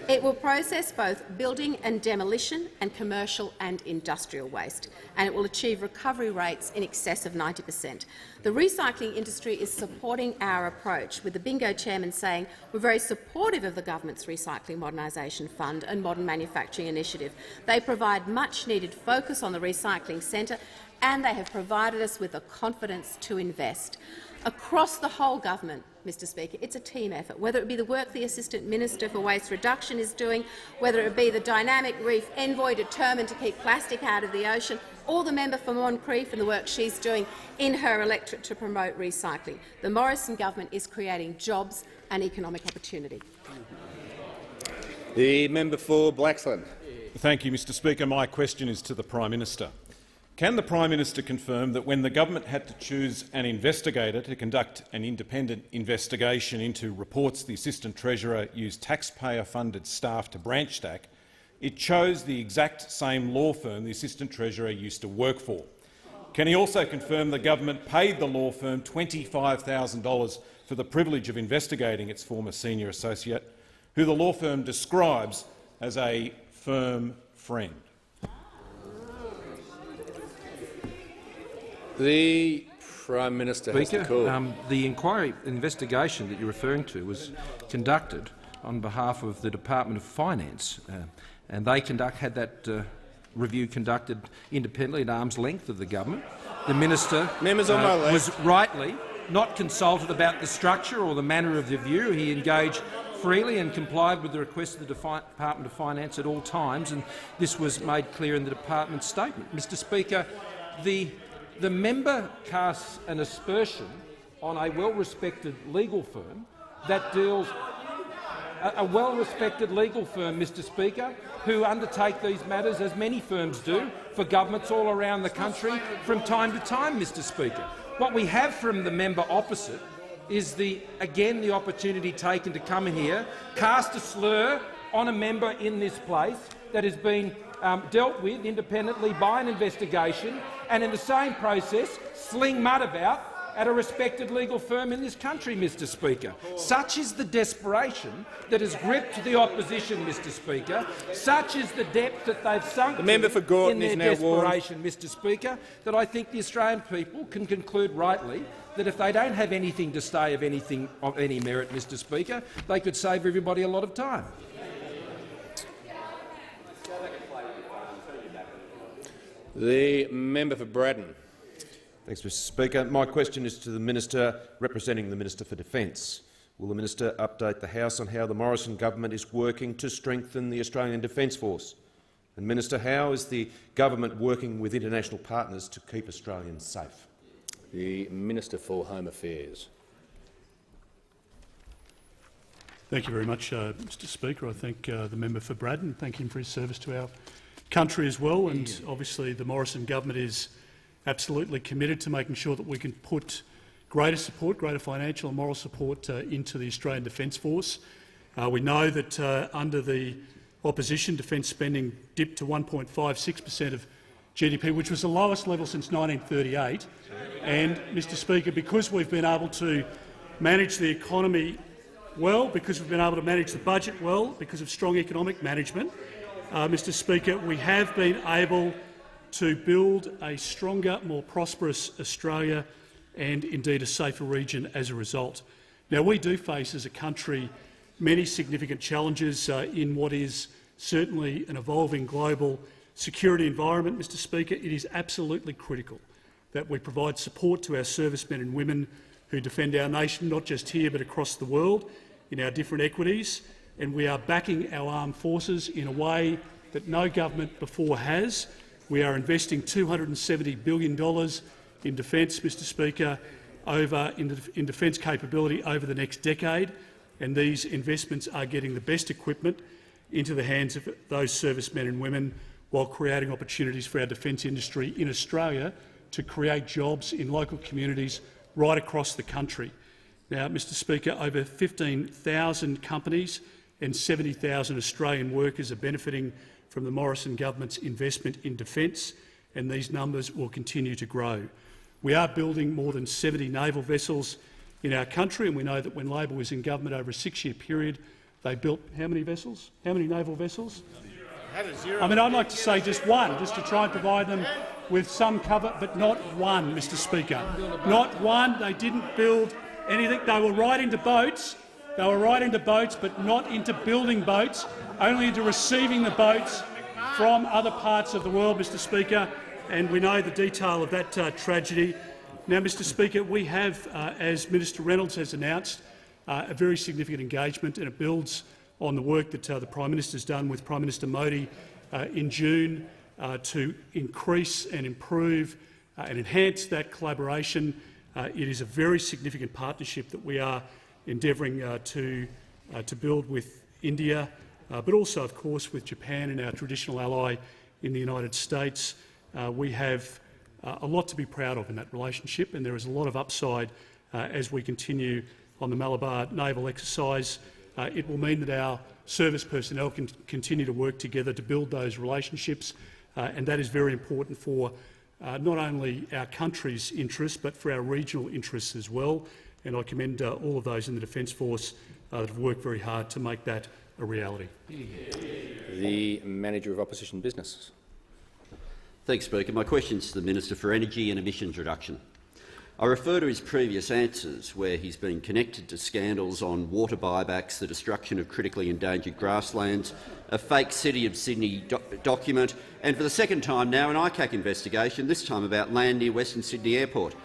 It will process both building and demolition and commercial and industrial waste, and it will achieve recovery rates in excess of 90%. The recycling industry is supporting our approach, with the Bingo chairman saying we're very supportive of the government's Recycling Modernisation Fund and Modern Manufacturing Initiative. They provide much-needed focus on the recycling centre, and they have provided us with the confidence to invest. Across the whole government, Mr Speaker, it's a team effort, whether it be the work the Assistant Minister for Waste Reduction is doing, whether it be the dynamic reef envoy determined to keep plastic out of the ocean, or the member for Moncrieff and the work she's doing in her electorate to promote recycling. The Morrison government is creating jobs and economic opportunity. The member for Blaxland. Thank you, Mr Speaker. My question is to the Prime Minister. Can the Prime Minister confirm that when the government had to choose an investigator to conduct an independent investigation into reports the Assistant Treasurer used taxpayer-funded staff to branch stack, it chose the exact same law firm the Assistant Treasurer used to work for? Can he also confirm the government paid the law firm $25,000 for the privilege of investigating its former senior associate, who the law firm describes as a firm friend? The Prime Minister has the call. The investigation that you're referring to was conducted on behalf of the Department of Finance, and they had that review conducted independently at arm's length of the government. The minister was rightly not consulted about the structure or the manner of the review. He engaged freely and complied with the request of the Department of Finance at all times, and this was made clear in the department's statement. Mr Speaker, the member casts an aspersion on a well-respected legal firm that deals a well-respected legal firm, Mr Speaker, who undertake these matters, as many firms do, for governments all around the country from time to time, Mr Speaker. What we have from the member opposite is, again, the opportunity taken to come in here, cast a slur on a member in this place that has been dealt with independently by an investigation, and in the same process sling mud about at a respected legal firm in this country, Mr Speaker. Such is the desperation that has gripped the opposition, Mr Speaker. Such is the depth that they've sunk in their desperation, Mr Speaker, that I think the Australian people can conclude rightly that if they don't have anything to say of any merit, Mr Speaker, they could save everybody a lot of time. The member for Braddon. Thanks, Mr Speaker. My question is to the Minister representing the Minister for Defence. Will the Minister update the House on how the Morrison government is working to strengthen the Australian Defence Force? And Minister, how is the government working with international partners to keep Australians safe? The Minister for Home Affairs. Thank you very much, Mr Speaker. I thank the member for Braddon. Thank him for his service to our country as well. And obviously the Morrison government is absolutely committed to making sure that we can put greater support, greater financial and moral support into the Australian Defence Force. We know that under the opposition, defence spending dipped to 1.56% of GDP, which was the lowest level since 1938. And, Mr Speaker, because we've been able to manage the economy well, because we've been able to manage the budget well, because of strong economic management, Mr Speaker, we have been able to build a stronger, more prosperous Australia and indeed a safer region as a result. Now, we do face as a country many significant challenges in what is certainly an evolving global security environment, Mr Speaker. It is absolutely critical that we provide support to our servicemen and women who defend our nation, not just here but across the world, in our different equities, and we are backing our armed forces in a way that no government before has. We are investing $270 billion in defence, Mr Speaker, in defence capability over the next decade, and these investments are getting the best equipment into the hands of those servicemen and women while creating opportunities for our defence industry in Australia to create jobs in local communities right across the country. Now, Mr Speaker, over 15,000 companies and 70,000 Australian workers are benefiting from the Morrison government's investment in defence, and these numbers will continue to grow. We are building more than 70 naval vessels in our country, and we know that when Labor was in government over a 6-year period, they built how many vessels? How many naval vessels? I mean, I'd like to say just one, just to try and provide them with some cover, but not one, Mr Speaker. Not one. They didn't build anything. They were right into boats. They were right into boats, but not into building boats, only into receiving the boats from other parts of the world, Mr Speaker, and we know the detail of that tragedy. Now, Mr Speaker, we have, as Minister Reynolds has announced, a very significant engagement, and it builds on the work that the Prime Minister has done with Prime Minister Modi in June to increase and improve and enhance that collaboration. It is a very significant partnership that we are endeavouring to build with India, but also, of course, with Japan and our traditional ally in the United States. We have a lot to be proud of in that relationship, and there is a lot of upside as we continue on the Malabar naval exercise. It will mean that our service personnel can continue to work together to build those relationships, and that is very important for not only our country's interests but for our regional interests as well. And I commend all of those in the Defence Force that have worked very hard to make that a reality. The Manager of Opposition Business. Thanks, Speaker. My question is to the Minister for Energy and Emissions Reduction. I refer to his previous answers where he's been connected to scandals on water buybacks, the destruction of critically endangered grasslands, a fake City of Sydney document and, for the second time now, an ICAC investigation, this time about land near Western Sydney Airport.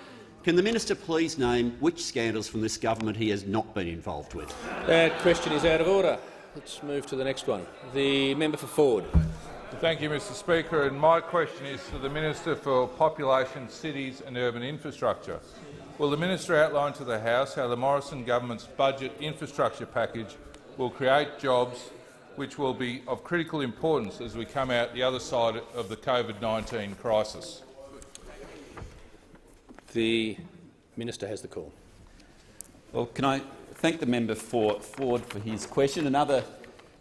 Can the minister please name which scandals from this government he has not been involved with? That question is out of order. Let's move to the next one. The member for Forde. Thank you, Mr Speaker. And my question is to the Minister for Population, Cities and Urban Infrastructure. Will the minister outline to the House how the Morrison government's budget infrastructure package will create jobs which will be of critical importance as we come out the other side of the COVID-19 crisis? The minister has the call. Well, can I thank the member for Forde for his question. Another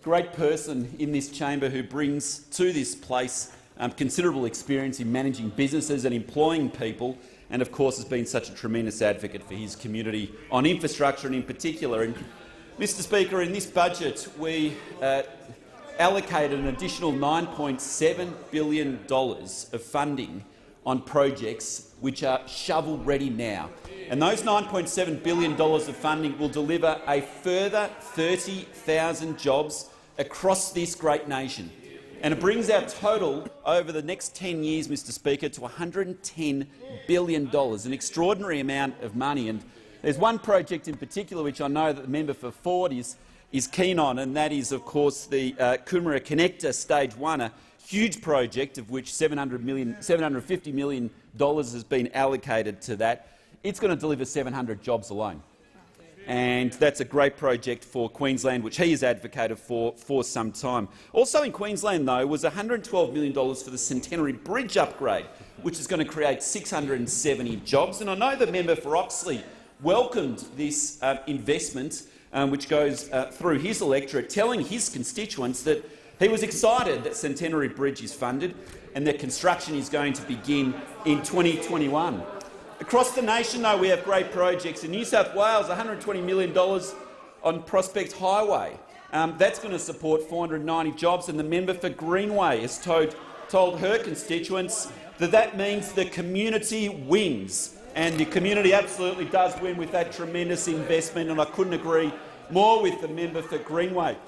great person in this chamber who brings to this place considerable experience in managing businesses and employing people, and of course has been such a tremendous advocate for his community on infrastructure and in particular. And, Mr Speaker, in this budget we allocated an additional $9.7 billion of funding on projects which are shovel-ready now. And those $9.7 billion of funding will deliver a further 30,000 jobs across this great nation. And it brings our total over the next 10 years, Mr Speaker, to $110 billion, an extraordinary amount of money. And there's one project in particular which I know that the member for Forde is keen on, and that is, of course, the Coomera Connector Stage 1, a huge project of which $750 million has been allocated to that. It's going to deliver 700 jobs alone. And that's a great project for Queensland, which he has advocated for some time. Also in Queensland, though, was $112 million for the Centenary Bridge upgrade, which is going to create 670 jobs. And I know the member for Oxley welcomed this investment, which goes through his electorate, telling his constituents that he was excited that Centenary Bridge is funded and that construction is going to begin in 2021. Across the nation, though, we have great projects. In New South Wales, $120 million on Prospect Highway. That's going to support 490 jobs, and the member for Greenway has told her constituents that that means the community wins. And the community absolutely does win with that tremendous investment, and I couldn't agree more with the member for Greenway.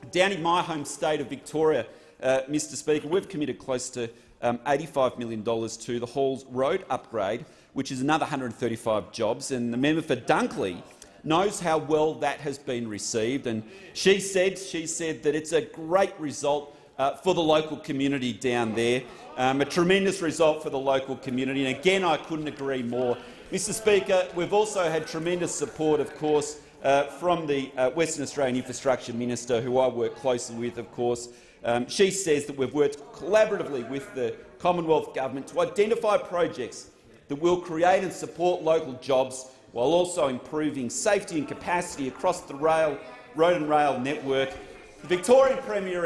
Down in my home state of Victoria, Mr Speaker, we've committed close to $85 million to the Halls Road upgrade, which is another 135 jobs, and the member for Dunkley knows how well that has been received, and she said that it's a great result for the local community down there, a tremendous result for the local community, and again I couldn't agree more. Mr Speaker, we've also had tremendous support, of course, from the Western Australian Infrastructure Minister, who I work closely with, of course. She says that we've worked collaboratively with the Commonwealth Government to identify projects that will create and support local jobs while also improving safety and capacity across the road and rail network. The Victorian Premier,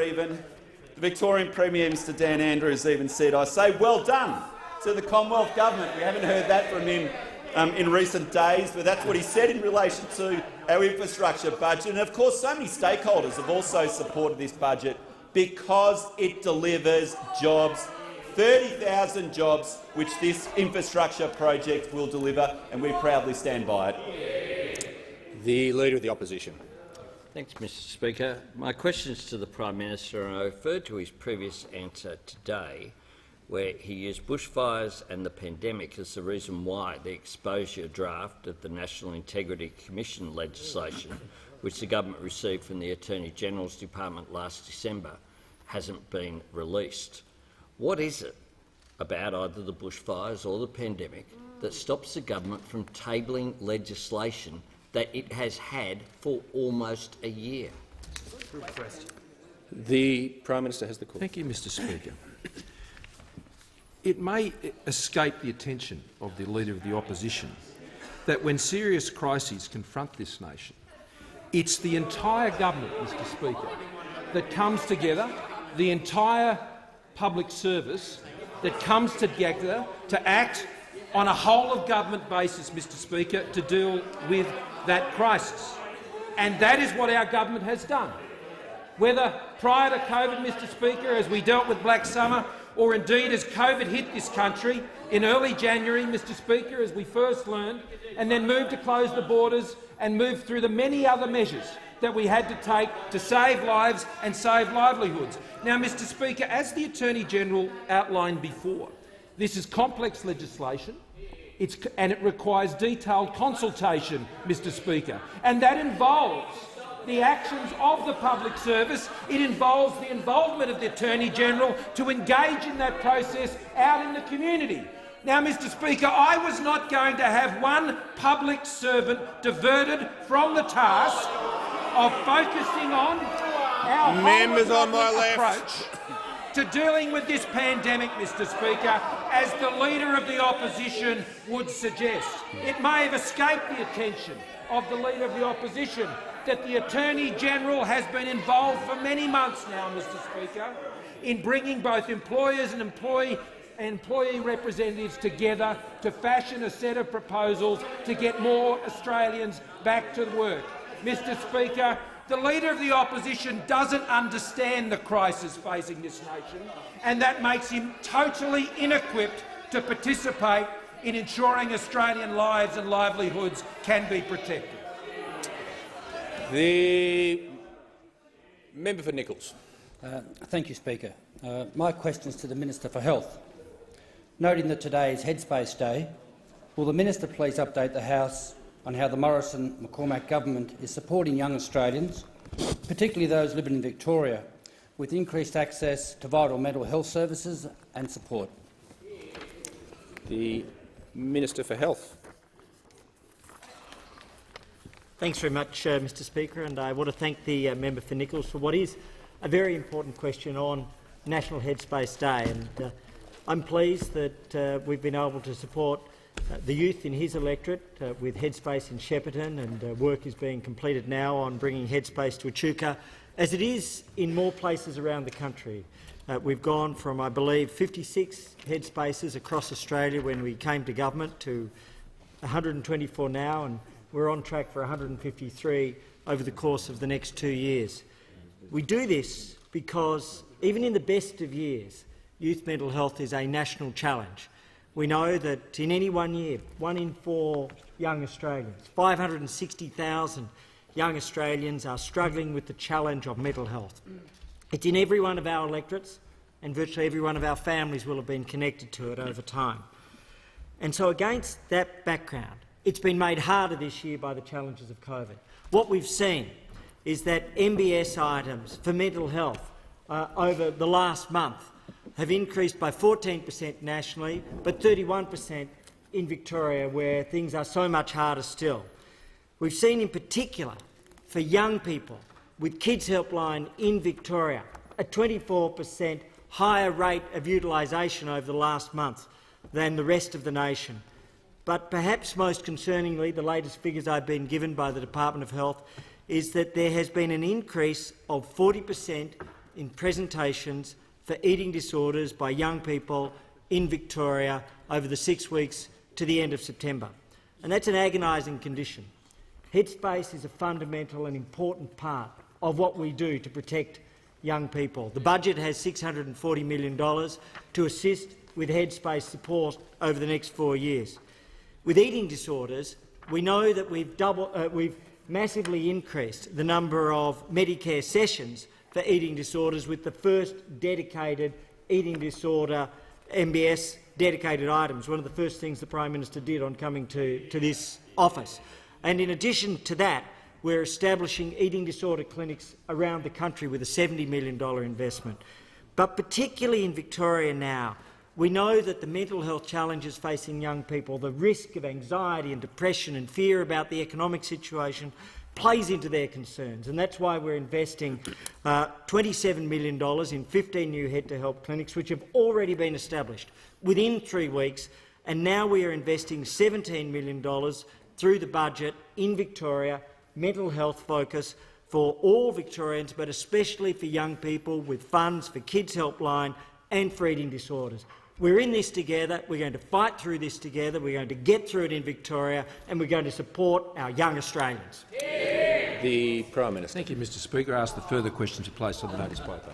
Mr Dan Andrews, even said, I say well done to the Commonwealth Government. We haven't heard that from him in recent days, but that's what he said in relation to our infrastructure budget. And of course, so many stakeholders have also supported this budget because it delivers jobs, 30,000 jobs, which this infrastructure project will deliver, and we proudly stand by it. The Leader of the Opposition. Thanks, Mr Speaker. My question is to the Prime Minister, and I refer to his previous answer today, where he used bushfires and the pandemic as the reason why the exposure draft of the National Integrity Commission legislation, which the government received from the Attorney-General's Department last December, hasn't been released. What is it about either the bushfires or the pandemic that stops the government from tabling legislation that it has had for almost a year? The Prime Minister has the call. Thank you, Mr Speaker. It may escape the attention of the Leader of the Opposition that when serious crises confront this nation, it's the entire government, Mr Speaker, that comes together, the entire public service that comes together to act on a whole-of-government basis, Mr Speaker, to deal with that crisis. And that is what our government has done. Whether prior to COVID, Mr Speaker, as we dealt with Black Summer, or indeed as COVID hit this country in early January, Mr Speaker, as we first learned, and then moved to close the borders and moved through the many other measures that we had to take to save lives and save livelihoods. Now, Mr Speaker, as the Attorney-General outlined before, this is complex legislation and it requires detailed consultation, Mr Speaker, and that involves the actions of the public service. It involves the involvement of the Attorney-General to engage in that process out in the community. Now, Mr Speaker, I was not going to have one public servant diverted from the task of focusing on our Members on my approach to dealing with this pandemic, Mr Speaker, as the Leader of the Opposition would suggest. It may have escaped the attention of the Leader of the Opposition that the Attorney-General has been involved for many months now, Mr Speaker, in bringing both employers and employee representatives together to fashion a set of proposals to get more Australians back to work. Mr Speaker, the Leader of the Opposition doesn't understand the crisis facing this nation, and that makes him totally inequipped to participate in ensuring Australian lives and livelihoods can be protected. The member for Nichols. Thank you, Speaker. My question is to the Minister for Health. Noting that today is Headspace Day, will the Minister please update the House on how the Morrison-McCormack government is supporting young Australians, particularly those living in Victoria, with increased access to vital mental health services and support? The Minister for Health. Thanks very much, Mr Speaker, and I want to thank the member for Nichols for what is a very important question on National Headspace Day. And I'm pleased that we've been able to support the youth in his electorate with Headspace in Shepparton, and work is being completed now on bringing Headspace to Echuca, as it is in more places around the country. We've gone from, I believe, 56 Headspaces across Australia when we came to government to 124 now, and we're on track for 153 over the course of the next 2 years. We do this because, even in the best of years, youth mental health is a national challenge. We know that in any 1 year, 1 in 4 young Australians, 560,000 young Australians are struggling with the challenge of mental health. It's in every one of our electorates, and virtually every one of our families will have been connected to it over time. And so against that background, it's been made harder this year by the challenges of COVID. What we've seen is that MBS items for mental health over the last month have increased by 14% nationally, but 31% in Victoria, where things are so much harder still. We've seen in particular for young people with Kids Helpline in Victoria a 24% higher rate of utilisation over the last month than the rest of the nation. But perhaps most concerningly, the latest figures I've been given by the Department of Health is that there has been an increase of 40% in presentations for eating disorders by young people in Victoria over the 6 weeks to the end of September. And that's an agonising condition. Headspace is a fundamental and important part of what we do to protect young people. The budget has $640 million to assist with Headspace support over the next 4 years. With eating disorders, we know that we've massively increased the number of Medicare sessions for eating disorders, with the first dedicated eating disorder MBS dedicated items, one of the first things the Prime Minister did on coming to this office. And in addition to that, we're establishing eating disorder clinics around the country with a $70 million investment. But particularly in Victoria now, we know that the mental health challenges facing young people, the risk of anxiety and depression and fear about the economic situation, plays into their concerns, and that's why we're investing $27 million in 15 new Head to Help clinics, which have already been established within 3 weeks, and now we are investing $17 million through the budget in Victoria, mental health focus for all Victorians, but especially for young people, with funds for Kids Helpline and for eating disorders. We're in this together, we're going to fight through this together, we're going to get through it in Victoria, and we're going to support our young Australians. The Prime Minister. Thank you, Mr Speaker. I ask the further questions to be placed on the notice paper.